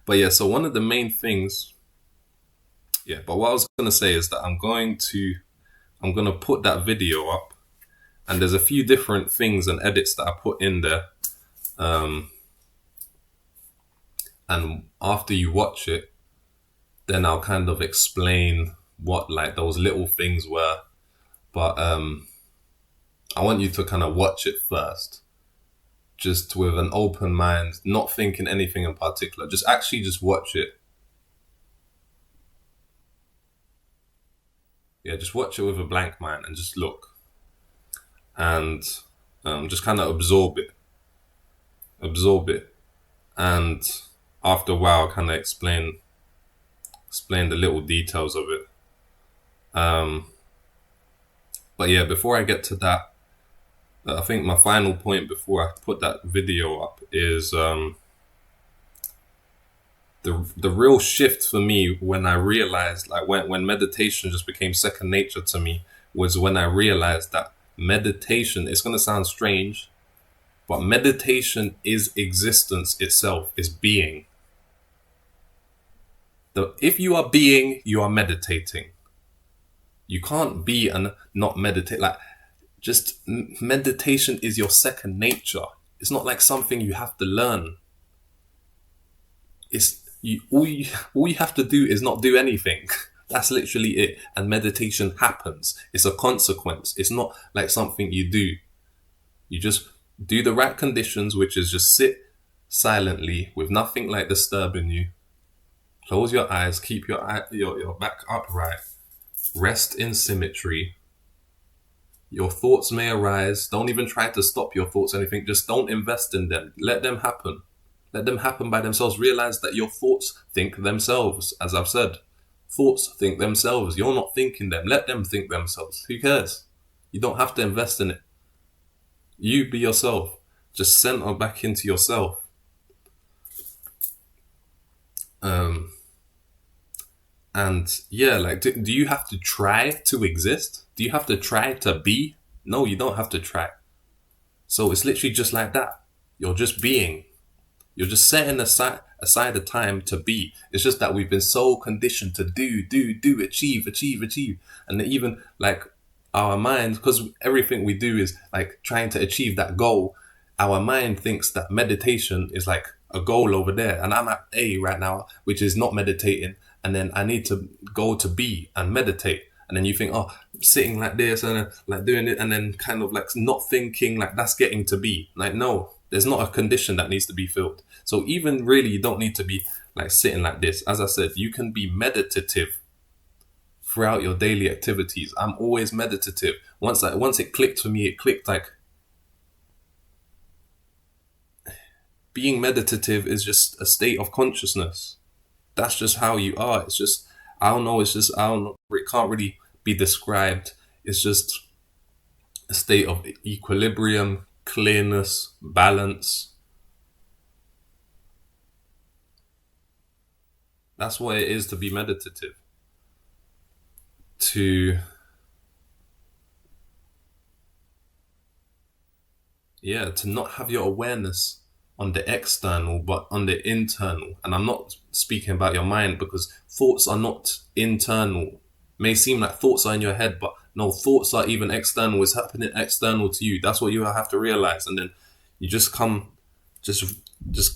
But yeah, so one of the main things, yeah. But what I was gonna say is that I'm gonna put that video up, and there's a few different things and edits that I put in there. And after you watch it, then I'll kind of explain what like those little things were. But I want you to kind of watch it first, just with an open mind, not thinking anything in particular. Just watch it. Yeah, just watch it with a blank mind and just look, and just kind of absorb it, and after a while, kind of explain the little details of it. But yeah, before I get to that, I think my final point before I put that video up is the real shift for me when I realized, like when meditation just became second nature to me, was when I realized that meditation, it's going to sound strange, but meditation is existence itself, is being. If you are being, you are meditating. You can't be and not meditate. Like, just meditation is your second nature. It's not like something you have to learn. All you have to do is not do anything. That's literally it. And meditation happens. It's a consequence. It's not like something you do. You just do the right conditions, which is just sit silently with nothing like disturbing you. Close your eyes, keep your back upright, rest in symmetry. Your thoughts may arise. Don't even try to stop your thoughts or anything. Just don't invest in them. Let them happen. Let them happen by themselves. Realize that your thoughts think themselves, as I've said. Thoughts think themselves. You're not thinking them. Let them think themselves. Who cares? You don't have to invest in it. You be yourself. Just center back into yourself. And yeah, like, do you have to try to exist? Do you have to try to be? No, you don't have to try. So it's literally just like that. You're just being. You're just setting aside a time to be. It's just that we've been so conditioned to do, achieve. And even like our mind, because everything we do is like trying to achieve that goal, our mind thinks that meditation is like a goal over there. And I'm at A right now, which is not meditating. And then I need to go to B and meditate. And then you think, oh, sitting like this and like doing it and then kind of like not thinking, like that's getting to B. Like, no, there's not a condition that needs to be filled. So even really, you don't need to be like sitting like this. As I said, you can be meditative throughout your daily activities. I'm always meditative. Once it clicked for me, it clicked like being meditative is just a state of consciousness. That's just how you are. It's just, I don't know. It's just, I don't know. It can't really be described. It's just a state of equilibrium, clearness, balance. That's what it is to be meditative. To not have your awareness on the external, but on the internal. And I'm not speaking about your mind, because thoughts are not internal. May seem like thoughts are in your head, but no, thoughts are even external. It's happening external to you. That's what you have to realize. And then you just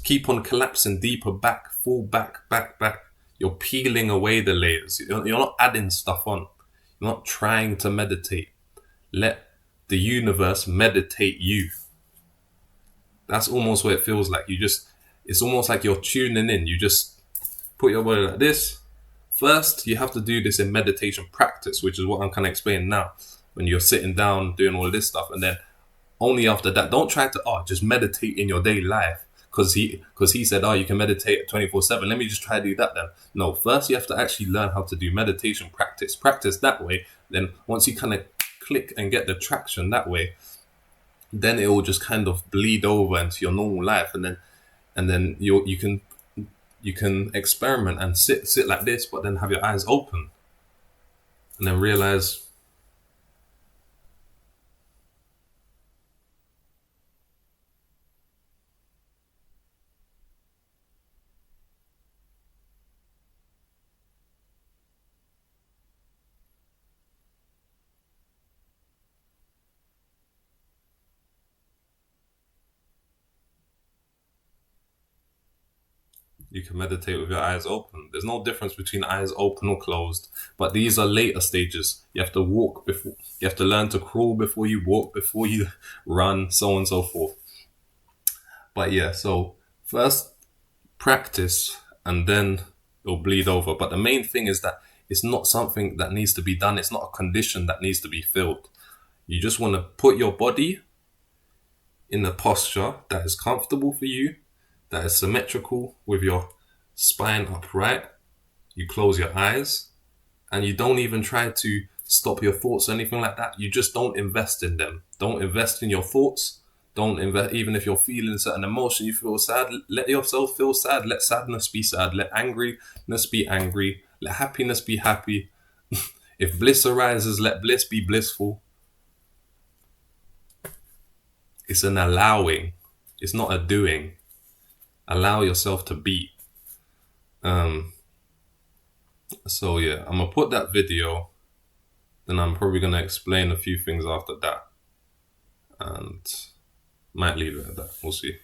keep on collapsing deeper back, fall back. You're peeling away the layers. You're not adding stuff on. You're not trying to meditate. Let the universe meditate you. That's almost what it feels like. It's almost like you're tuning in. You just put your body like this. First, you have to do this in meditation practice, which is what I'm kind of explaining now. When you're sitting down doing all of this stuff, and then only after that, don't try to just meditate in your daily life. Because he said, you can meditate 24/7. Let me just try to do that then. No, first you have to actually learn how to do meditation practice. Practice that way. Then once you kind of click and get the traction that way, then it will just kind of bleed over into your normal life, and then you can experiment and sit like this, but then have your eyes open, and then realize you can meditate with your eyes open. There's no difference between eyes open or closed, but these are later stages. You have to walk before, you have to learn to crawl before you walk, before you run, so on and so forth. But yeah, so first practice and then it'll bleed over. But the main thing is that it's not something that needs to be done. It's not a condition that needs to be filled. You just want to put your body in a posture that is comfortable for you, that is symmetrical with your spine upright. You close your eyes and you don't even try to stop your thoughts or anything like that. You just don't invest in them. Don't invest in your thoughts. Don't invest, even if you're feeling a certain emotion, you feel sad, let yourself feel sad. Let sadness be sad. Let angriness be angry. Let happiness be happy. If bliss arises, let bliss be blissful. It's an allowing. It's not a doing. Allow yourself to be. So yeah, I'm gonna put that video, then I'm probably gonna explain a few things after that, and might leave it at that. We'll see.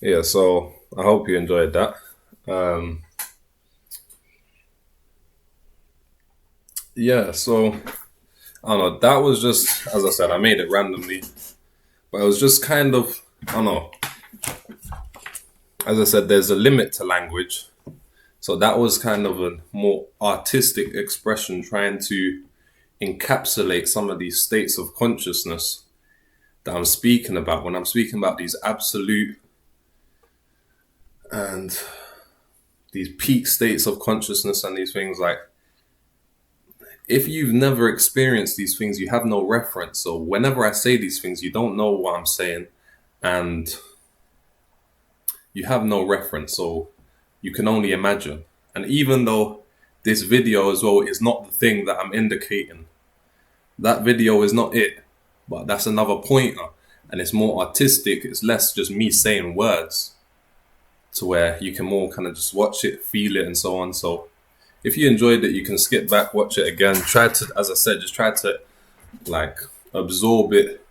Yeah, so I hope you enjoyed that. Um, yeah, so I don't know. That was just, as I said, I made it randomly, but it was just kind of, I don't know. As I said, there's a limit to language. So that was kind of a more artistic expression trying to encapsulate some of these states of consciousness that I'm speaking about when I'm speaking about these absolute and these peak states of consciousness and these things. Like, if you've never experienced these things, you have no reference. So whenever I say these things, you don't know what I'm saying and you have no reference. So you can only imagine. And even though this video as well is not the thing that I'm indicating, that video is not it, but that's another pointer. And it's more artistic. It's less just me saying words to where you can more kind of just watch it, feel it, and so on. So if you enjoyed it, you can skip back, watch it again. Try to, as I said, just try to like absorb it.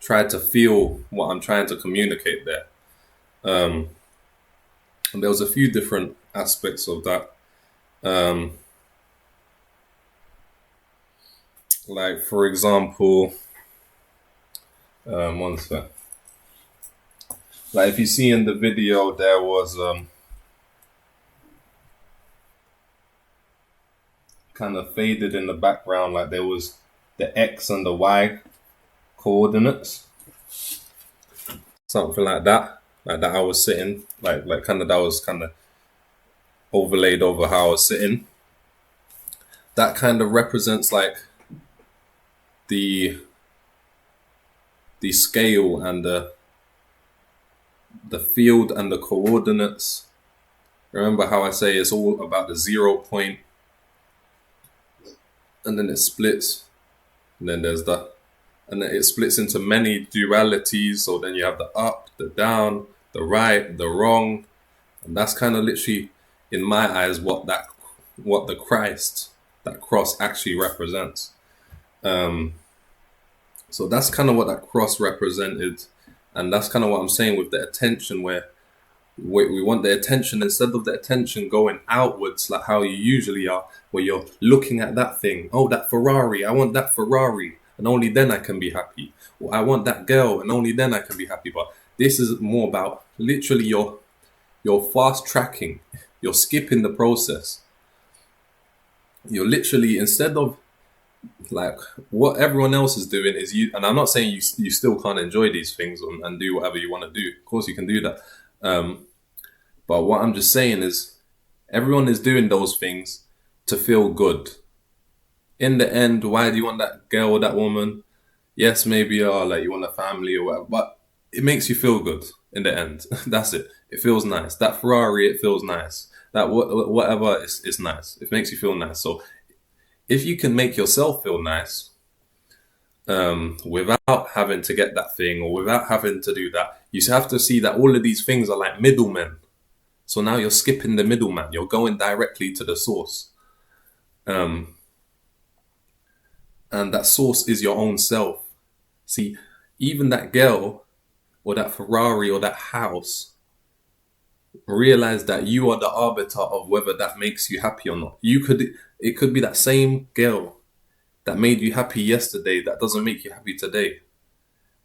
Try to feel what I'm trying to communicate there. And there was a few different aspects of that. Um, like for example, one sec. Like if you see in the video, there was kind of faded in the background, like there was the X and the Y coordinates, something like that. Like that I was sitting, like kind of that was kind of overlaid over how I was sitting. That kind of represents like the scale and the field and the coordinates. Remember how I say it's all about the 0 point, and then it splits, and then there's the, and then it splits into many dualities. So then you have the up, the down, the right, the wrong, and that's kind of literally, in my eyes, what the Christ, that cross actually represents. So that's kind of what that cross represented, and that's kind of what I'm saying with the attention, where we want the attention, instead of the attention going outwards like how you usually are, where you're looking at that thing. Oh, that Ferrari, I want that Ferrari, and only then I can be happy. Or I want that girl, and only then I can be happy. But this is more about literally you're fast tracking, you're skipping the process. You're literally, instead of like what everyone else is doing, is you, and I'm not saying you still can't enjoy these things and do whatever you want to do. Of course you can do that. But what I'm just saying is everyone is doing those things to feel good. In the end, why do you want that girl or that woman? Yes, maybe like you want a family or whatever, but it makes you feel good in the end. That's it. It feels nice. That Ferrari, it feels nice. That whatever is nice. It makes you feel nice. So if you can make yourself feel nice, without having to get that thing or without having to do that, you have to see that all of these things are like middlemen. So now you're skipping the middleman. You're going directly to the source. And that source is your own self. See, even that girl or that Ferrari or that house, realize that you are the arbiter of whether that makes you happy or not. It could be that same girl that made you happy yesterday that doesn't make you happy today.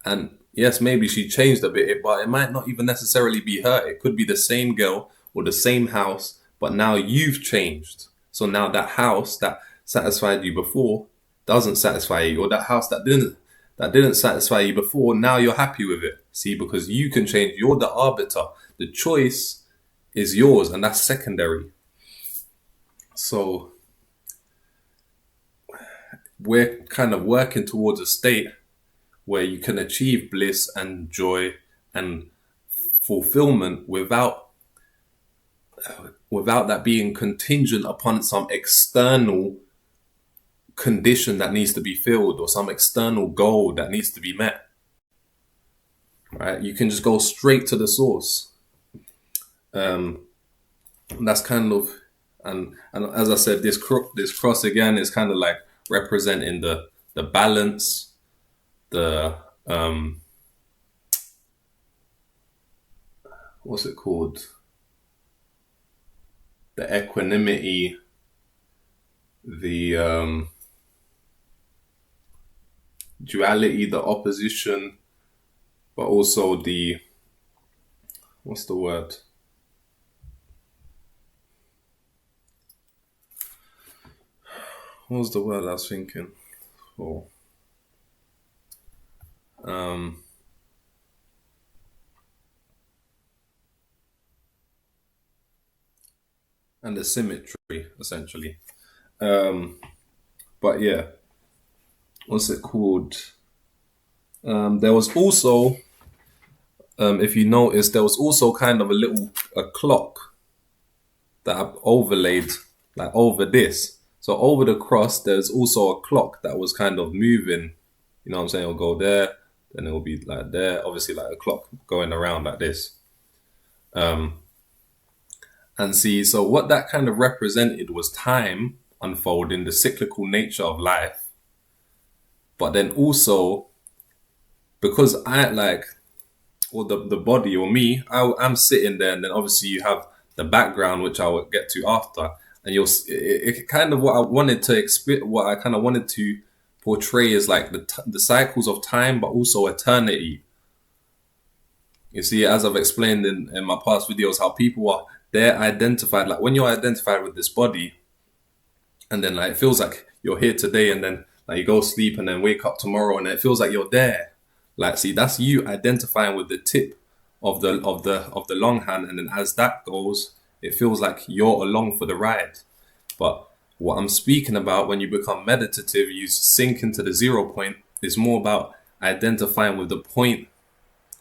And yes, maybe she changed a bit, but it might not even necessarily be her. It could be the same girl or the same house, but now you've changed. So now that house that satisfied you before doesn't satisfy you, or that house that didn't satisfy you before, now you're happy with it. See, because you can change. You're the arbiter. The choice is yours, and that's secondary. So we're kind of working towards a state where you can achieve bliss and joy and fulfillment without that being contingent upon some external condition that needs to be filled or some external goal that needs to be met. Right? You can just go straight to the source. That's kind of, and as I said, this cross again is kind of like representing the balance, the what's it called? The equanimity, the duality, the opposition, but also the, what's the word? What was the word I was thinking for? And the symmetry, essentially. But yeah, what's it called? There was also, if you notice, there was also kind of a clock that I've overlaid like over this. So over the cross, there's also a clock that was kind of moving. You know what I'm saying? It'll go there, then it'll be like there. Obviously, like a clock going around like this. And see, so what that kind of represented was time unfolding, the cyclical nature of life. But then also, because I like, or the body or me, I'm sitting there, and then obviously you have the background, which I will get to after. And it kind of what I wanted to what I kind of wanted to portray is like the cycles of time, but also eternity. You see, as I've explained in my past videos, how people are, they're identified, like when you're identified with this body, and then like it feels like you're here today, and then like you go sleep and then wake up tomorrow, and it feels like you're there. Like, see, that's you identifying with the tip of the long hand, and then as that goes, it feels like you're along for the ride. But what I'm speaking about when you become meditative, you sink into the 0 point, is more about identifying with the point,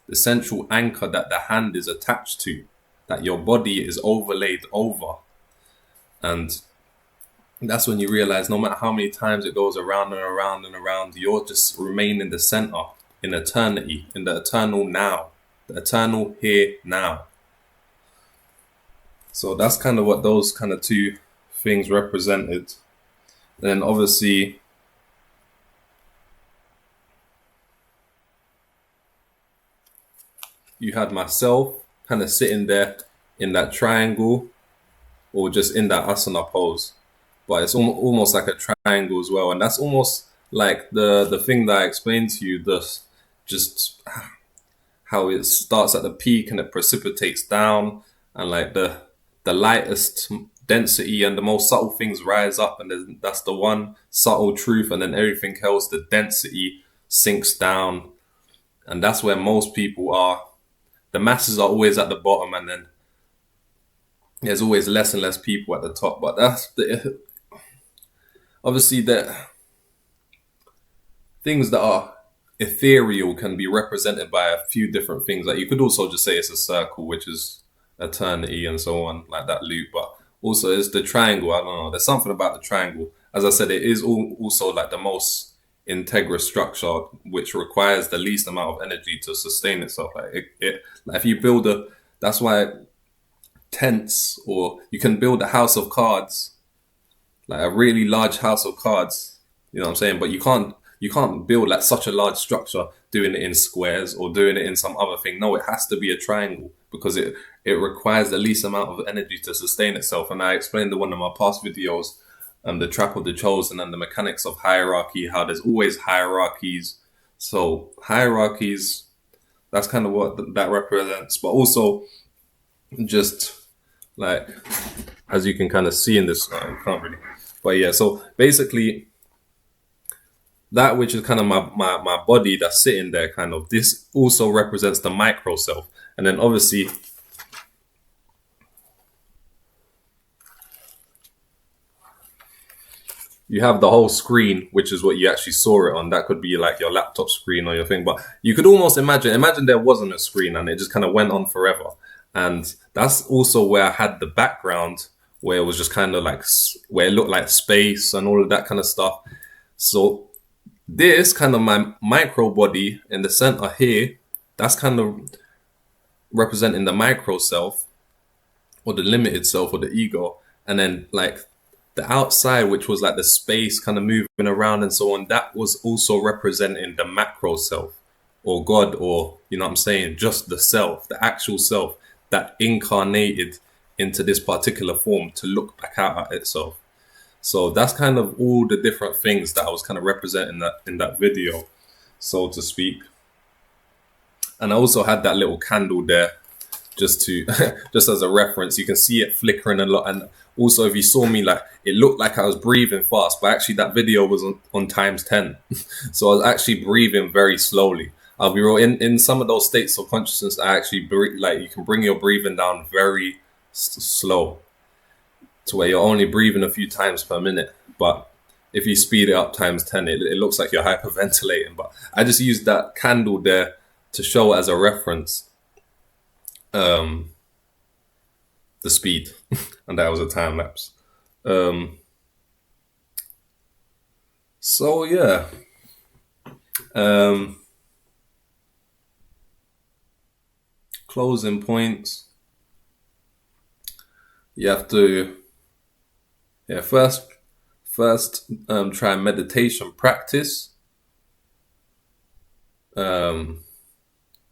the central anchor that the hand is attached to, that your body is overlaid over. And that's when you realize no matter how many times it goes around and around and around, you're just remain in the center, in eternity, in the eternal now, the eternal here now. So that's kind of what those kind of two things represented. Then obviously you had myself kind of sitting there in that triangle, or just in that asana pose, but it's almost like a triangle as well. And that's almost like the thing that I explained to you, just how it starts at the peak and it precipitates down, and like the lightest density and the most subtle things rise up, and then that's the one subtle truth, and then everything else, the density sinks down. And that's where most people are. The masses are always at the bottom, and then there's always less and less people at the top. But that's obviously the things that are ethereal can be represented by a few different things. Like you could also just say it's a circle, which is eternity and so on, like that loop. But also it's the triangle. I don't know. There's something about the triangle. As I said, it is also like the most integrous structure, which requires the least amount of energy to sustain itself. Like if you build that's why tents, or you can build a house of cards, like a really large house of cards. You know what I'm saying? But you can't build like such a large structure doing it in squares or doing it in some other thing. No, it has to be a triangle, because it requires the least amount of energy to sustain itself. And I explained in one of my past videos, the trap of the chosen and the mechanics of hierarchy, how there's always hierarchies. So hierarchies, that's kind of what that represents. But also just like, as you can kind of see in this, you can't really, but yeah, so basically that which is kind of my body that's sitting there, kind of, this also represents the micro self. And then obviously you have the whole screen, which is what you actually saw it on. That could be like your laptop screen or your thing, but you could almost imagine there wasn't a screen and it just kind of went on forever. And that's also where I had the background, where it was just kind of like, where it looked like space and all of that kind of stuff. So this kind of my micro body in the center here, that's kind of representing the micro self, or the limited self, or the ego. And then like the outside, which was like the space kind of moving around and so on, that was also representing the macro self, or God, or, you know what I'm saying, just the self, the actual self that incarnated into this particular form to look back out at itself. So that's kind of all the different things that I was kind of representing in that video, so to speak. And I also had that little candle there, just to just as a reference. You can see it flickering a lot. And also, if you saw me, like, it looked like I was breathing fast, but actually that video was on times 10. So I was actually breathing very slowly. I'll be real, in some of those states of consciousness, I actually like, you can bring your breathing down very slow, to where you're only breathing a few times per minute. But if you speed it up times 10, it looks like you're hyperventilating. But I just used that candle there to show as a reference the speed, and that was a time lapse. So yeah, closing points. You have to, yeah, first try meditation practice. Um,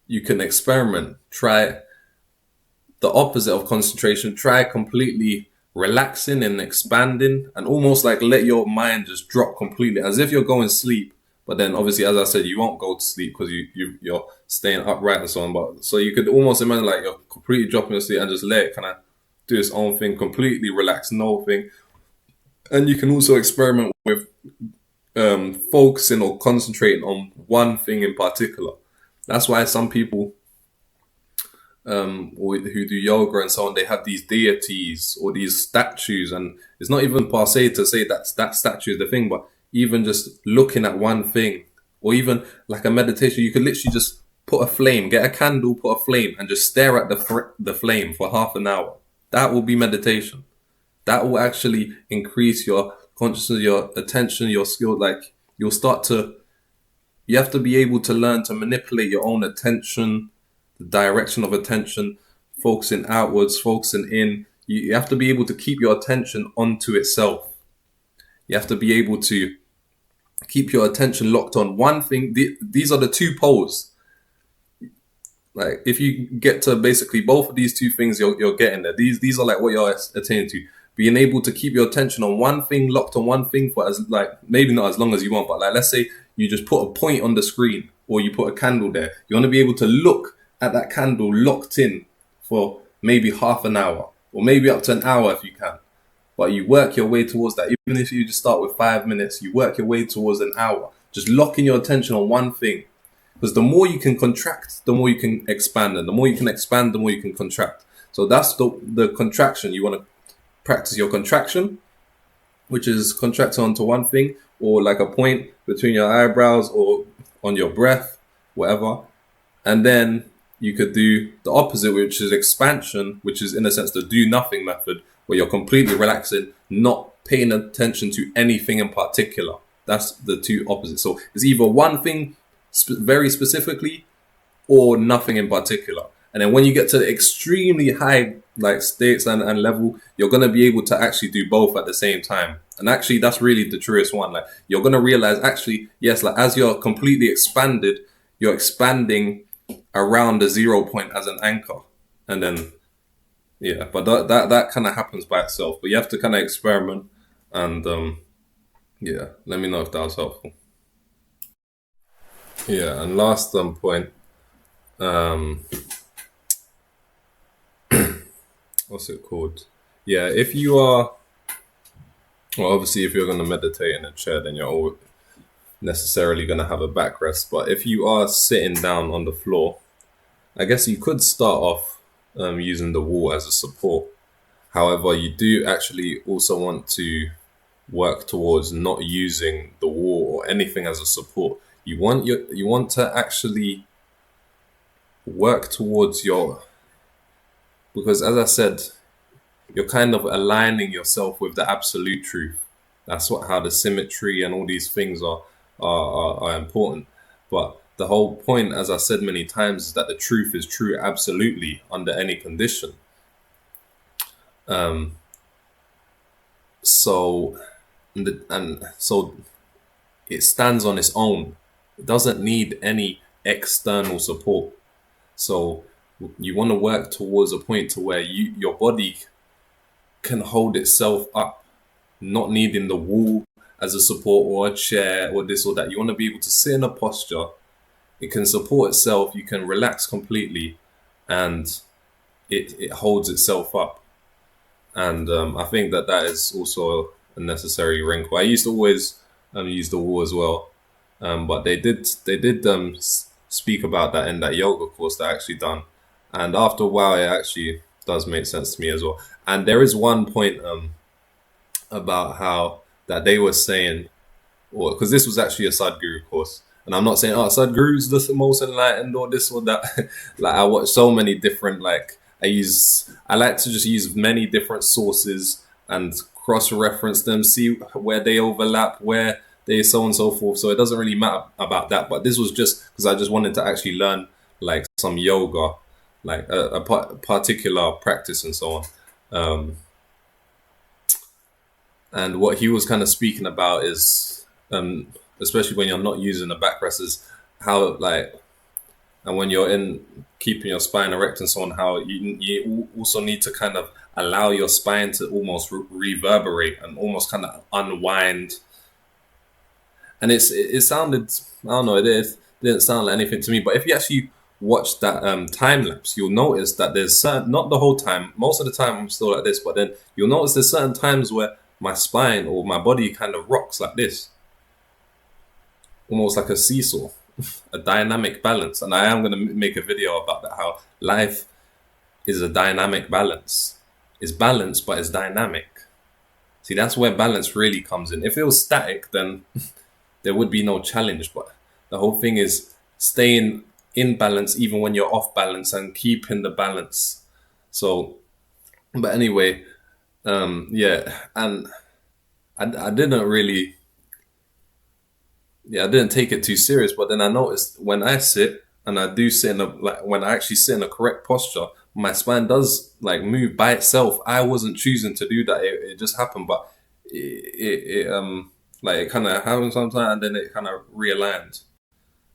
you can experiment. Try the opposite of concentration. Try completely relaxing and expanding, and almost like let your mind just drop completely, as if you're going to sleep. But then, obviously, as I said, you won't go to sleep because you're staying upright and so on. But so you could almost imagine like you're completely dropping asleep and just let it kind of do its own thing, completely relax, no thing. And you can also experiment with focusing or concentrating on one thing in particular. That's why some people who do yoga and so on, they have these deities or these statues, and it's not even passe to say that statue is the thing, but even just looking at one thing, or even like a meditation, you could literally just put a flame, get a candle, put a flame, and just stare at the flame for half an hour. That will be meditation. That will actually increase your consciousness, your attention, your skill. Like you'll start to, you have to be able to learn to manipulate your own attention, the direction of attention, focusing outwards, focusing in. You have to be able to keep your attention onto itself. You have to be able to keep your attention locked on one thing. These are the two poles. Like if you get to basically both of these two things, you're getting there. These are like what you're attaining to. Being able to keep your attention on one thing, locked on one thing for as like maybe not as long as you want, but like let's say you just put a point on the screen or you put a candle there. You want to be able to look at that candle locked in for maybe half an hour or maybe up to an hour if you can. But you work your way towards that. Even if you just start with 5 minutes, you work your way towards an hour. Just locking your attention on one thing. Because the more you can contract, the more you can expand. And the more you can expand, the more you can contract. So that's the contraction. You want to practice your contraction, which is contract onto one thing, or like a point between your eyebrows or on your breath, whatever. And then you could do the opposite, which is expansion, which is in a sense the do nothing method, where you're completely relaxing, not paying attention to anything in particular. That's the two opposites. So it's either one thing very specifically or nothing in particular. And then when you get to the extremely high like states and level, you're going to be able to actually do both at the same time. And actually, that's really the truest one. Like you're going to realize actually, yes, like as you're completely expanded, you're expanding around the 0 point as an anchor. And then, yeah, but that kind of happens by itself. But you have to kind of experiment. And yeah, let me know if that was helpful. Yeah, and last point, um, what's it called? Yeah, if you are, well, obviously, if you're going to meditate in a chair, then you're all necessarily going to have a backrest. But if you are sitting down on the floor, I guess you could start off using the wall as a support. However, you do actually also want to work towards not using the wall or anything as a support. You want to actually work towards your, because as I said, you're kind of aligning yourself with the absolute truth. That's what how the symmetry and all these things are important. But the whole point, as I said many times, is that the truth is true absolutely under any condition. Um, so and so it stands on its own. It doesn't need any external support. So you want to work towards a point to where your body can hold itself up, not needing the wall as a support or a chair or this or that. You want to be able to sit in a posture. It can support itself. You can relax completely, and it holds itself up. And I think that is also a necessary wrinkle. I used to always use the wall as well, but they did speak about that in that yoga course that I actually done, and after a while, it actually does make sense to me as well. And there is one point about how that they were saying, or because this was actually a Sadhguru course, and I'm not saying Sadhguru's the most enlightened or this or that. Like I watch so many different I like to just use many different sources and cross-reference them, see where they overlap, where they so on and so forth. So it doesn't really matter about that. But this was just because I just wanted to actually learn some yoga, like a particular practice and so on. And what he was kind of speaking about is, especially when you're not using the backrest, is how like, and when you're in keeping your spine erect and so on, how you also need to kind of allow your spine to almost reverberate and almost kind of unwind. And it sounded, I don't know, didn't sound like anything to me. But if you actually watch that time lapse, you'll notice that there's certain, not the whole time, most of the time I'm still like this, but then you'll notice there's certain times where my spine or my body kind of rocks like this, almost like a seesaw, a dynamic balance. And I am going to make a video about that, how life is a dynamic balance. It's balanced, but it's dynamic. See, that's where balance really comes in. If it was static, then there would be no challenge. But the whole thing is staying in balance even when you're off balance and keeping the balance. So, but anyway, yeah, and I didn't really, yeah, I didn't take it too serious. But then I noticed when I sit and I do sit in a, like when I actually sit in a correct posture, my spine does like move by itself. I wasn't choosing to do that. It just happened, but it like it kind of happened sometimes and then it kind of realigned.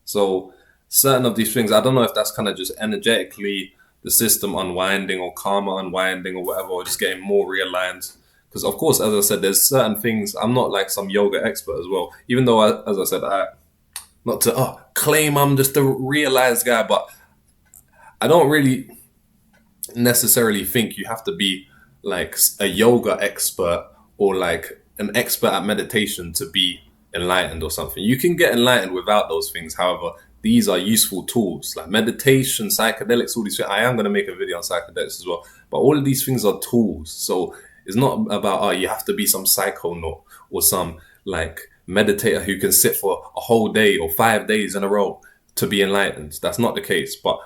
So certain of these things, I don't know if that's kind of just energetically the system unwinding or karma unwinding or whatever, or just getting more realigned. Because of course, as I said, there's certain things. I'm not like some yoga expert as well. Even though, as I said, not to claim I'm just a realized guy, but I don't really necessarily think you have to be like a yoga expert or like an expert at meditation to be enlightened or something. You can get enlightened without those things. However, these are useful tools like meditation, psychedelics, all these things. I am going to make a video on psychedelics as well, but all of these things are tools. So it's not about, you have to be some psychonaut or some like meditator who can sit for a whole day or 5 days in a row to be enlightened. That's not the case. But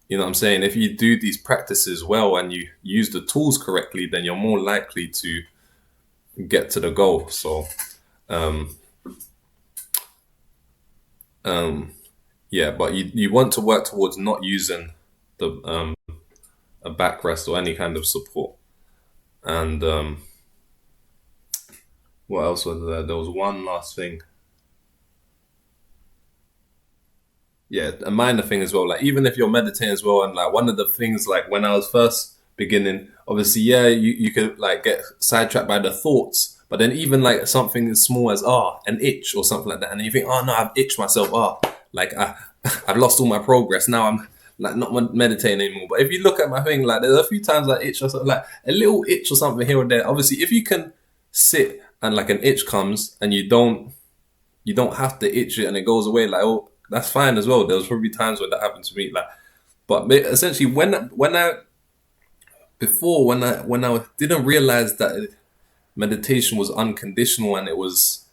you know what I'm saying? If you do these practices well and you use the tools correctly, then you're more likely to get to the goal. So, um, yeah, but you want to work towards not using the a backrest or any kind of support. And what else was there? There was one last thing. Yeah, a minor thing as well. Like even if you're meditating as well, and like one of the things, like when I was first beginning, obviously, yeah, you could like get sidetracked by the thoughts, but then even like something as small as an itch or something like that, and you think, oh no, I've itched myself, like I've lost all my progress. Now I'm like not meditating anymore. But if you look at my thing, like there's a few times I itch or something, like a little itch or something here or there. Obviously, if you can sit and like an itch comes and you don't have to itch it and it goes away, like, oh, that's fine as well. There was probably times when that happened to me, like, but essentially when I didn't realize that meditation was unconditional and it was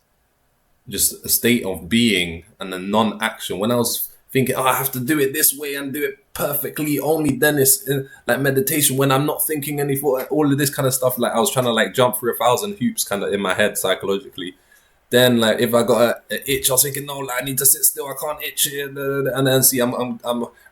just a state of being and a non-action. When I was thinking, I have to do it this way and do it perfectly, only then it's like meditation. When I'm not thinking any thought, all of this kind of stuff, like I was trying to like jump through 1,000 hoops kind of in my head psychologically. Then like if I got an itch, I was thinking, no, like, I need to sit still. I can't itch it, and then see, I'm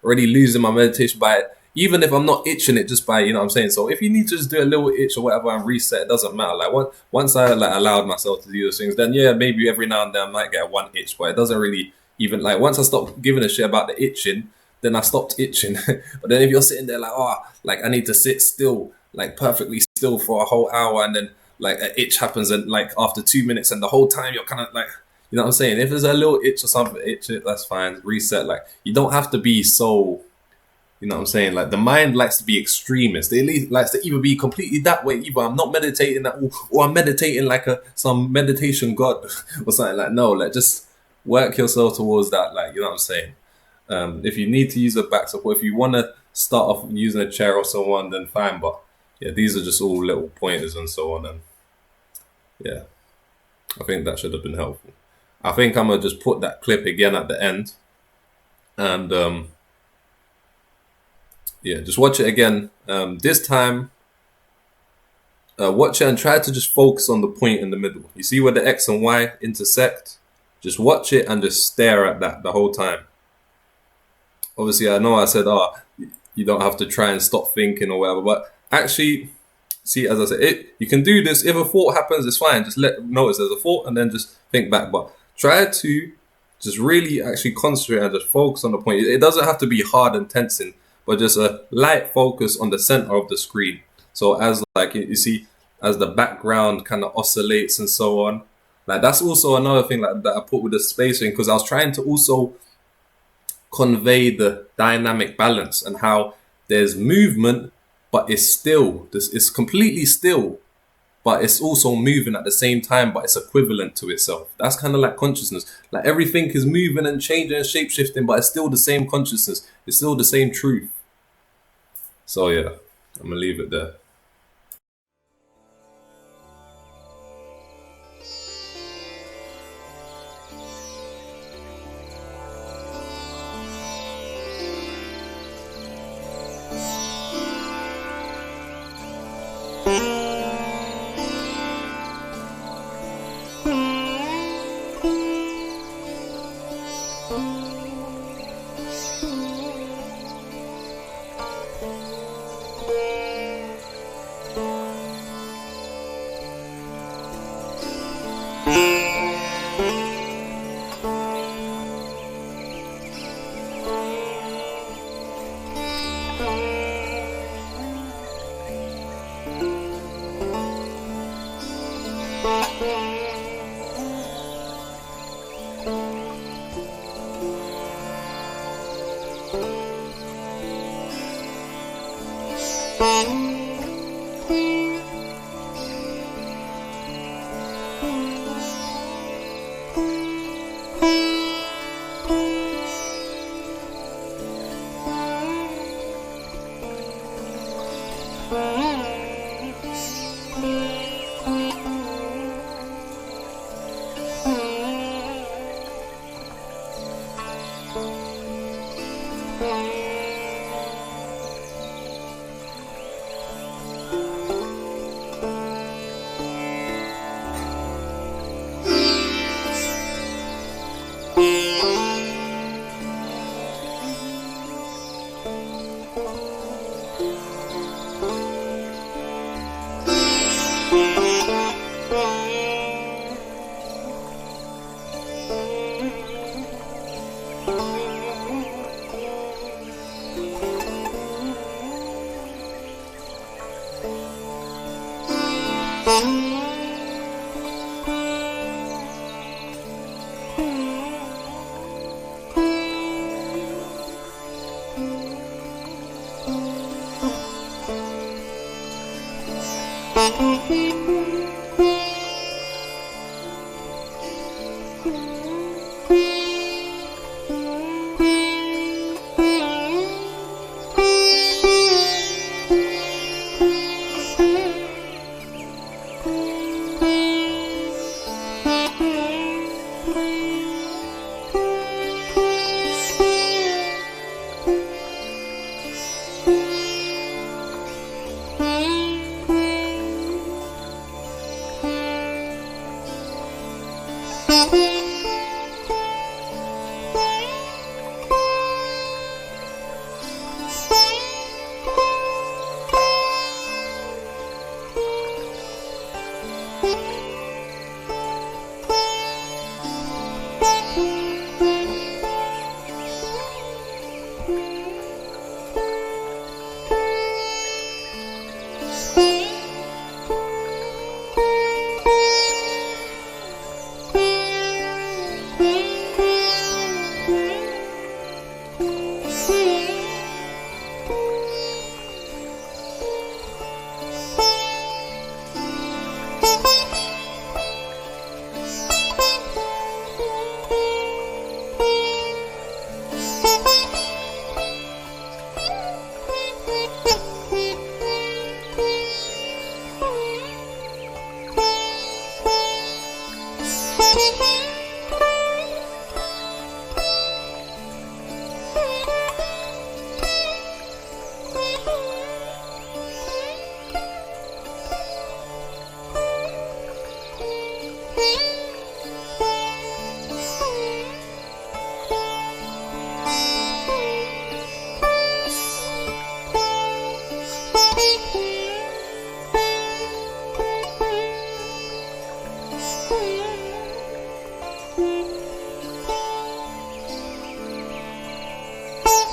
already losing my meditation by it. Even if I'm not itching it, just by, you know what I'm saying. So if you need to just do a little itch or whatever and reset, it doesn't matter. Like once I like allowed myself to do those things, then yeah, maybe every now and then I might get one itch, but it doesn't really even like once I stopped giving a shit about the itching, then I stopped itching. But then if you're sitting there like, like I need to sit still, like perfectly still for a whole hour, and then like an itch happens and like after 2 minutes, and the whole time you're kind of like, you know what I'm saying? If there's a little itch or something, itch it, that's fine. Reset. Like you don't have to be so, you know what I'm saying? Like the mind likes to be extremist. It likes to either be completely that way, either I'm not meditating at all, or I'm meditating like some meditation god or something. Like no, like just work yourself towards that. Like, you know what I'm saying? If you need to use a back support, if you want to start off using a chair or so on, then fine. But yeah, these are just all little pointers and so on. And yeah, I think that should have been helpful. I think I'm gonna just put that clip again at the end, and yeah, just watch it again. This time, watch it and try to just focus on the point in the middle. You see where the X and Y intersect? Just watch it and just stare at that the whole time. Obviously, I know I said, you don't have to try and stop thinking or whatever, but actually, see it as I said. You can do this. If a thought happens, it's fine. Just notice there's a thought and then just think back. But try to just really actually concentrate and just focus on the point. It doesn't have to be hard and tensing, but just a light focus on the center of the screen. So as like you see, as the background kind of oscillates and so on, like that's also another thing like that I put with the spacing, because I was trying to also convey the dynamic balance and how there's movement, but it's still it's completely still, but it's also moving at the same time, but it's equivalent to itself. That's kind of like consciousness. Like everything is moving and changing and shape shifting, but it's still the same consciousness. It's still the same truth. So yeah, I'm gonna leave it there.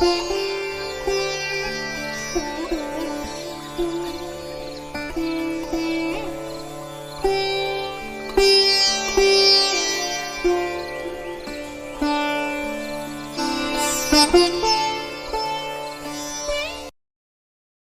you.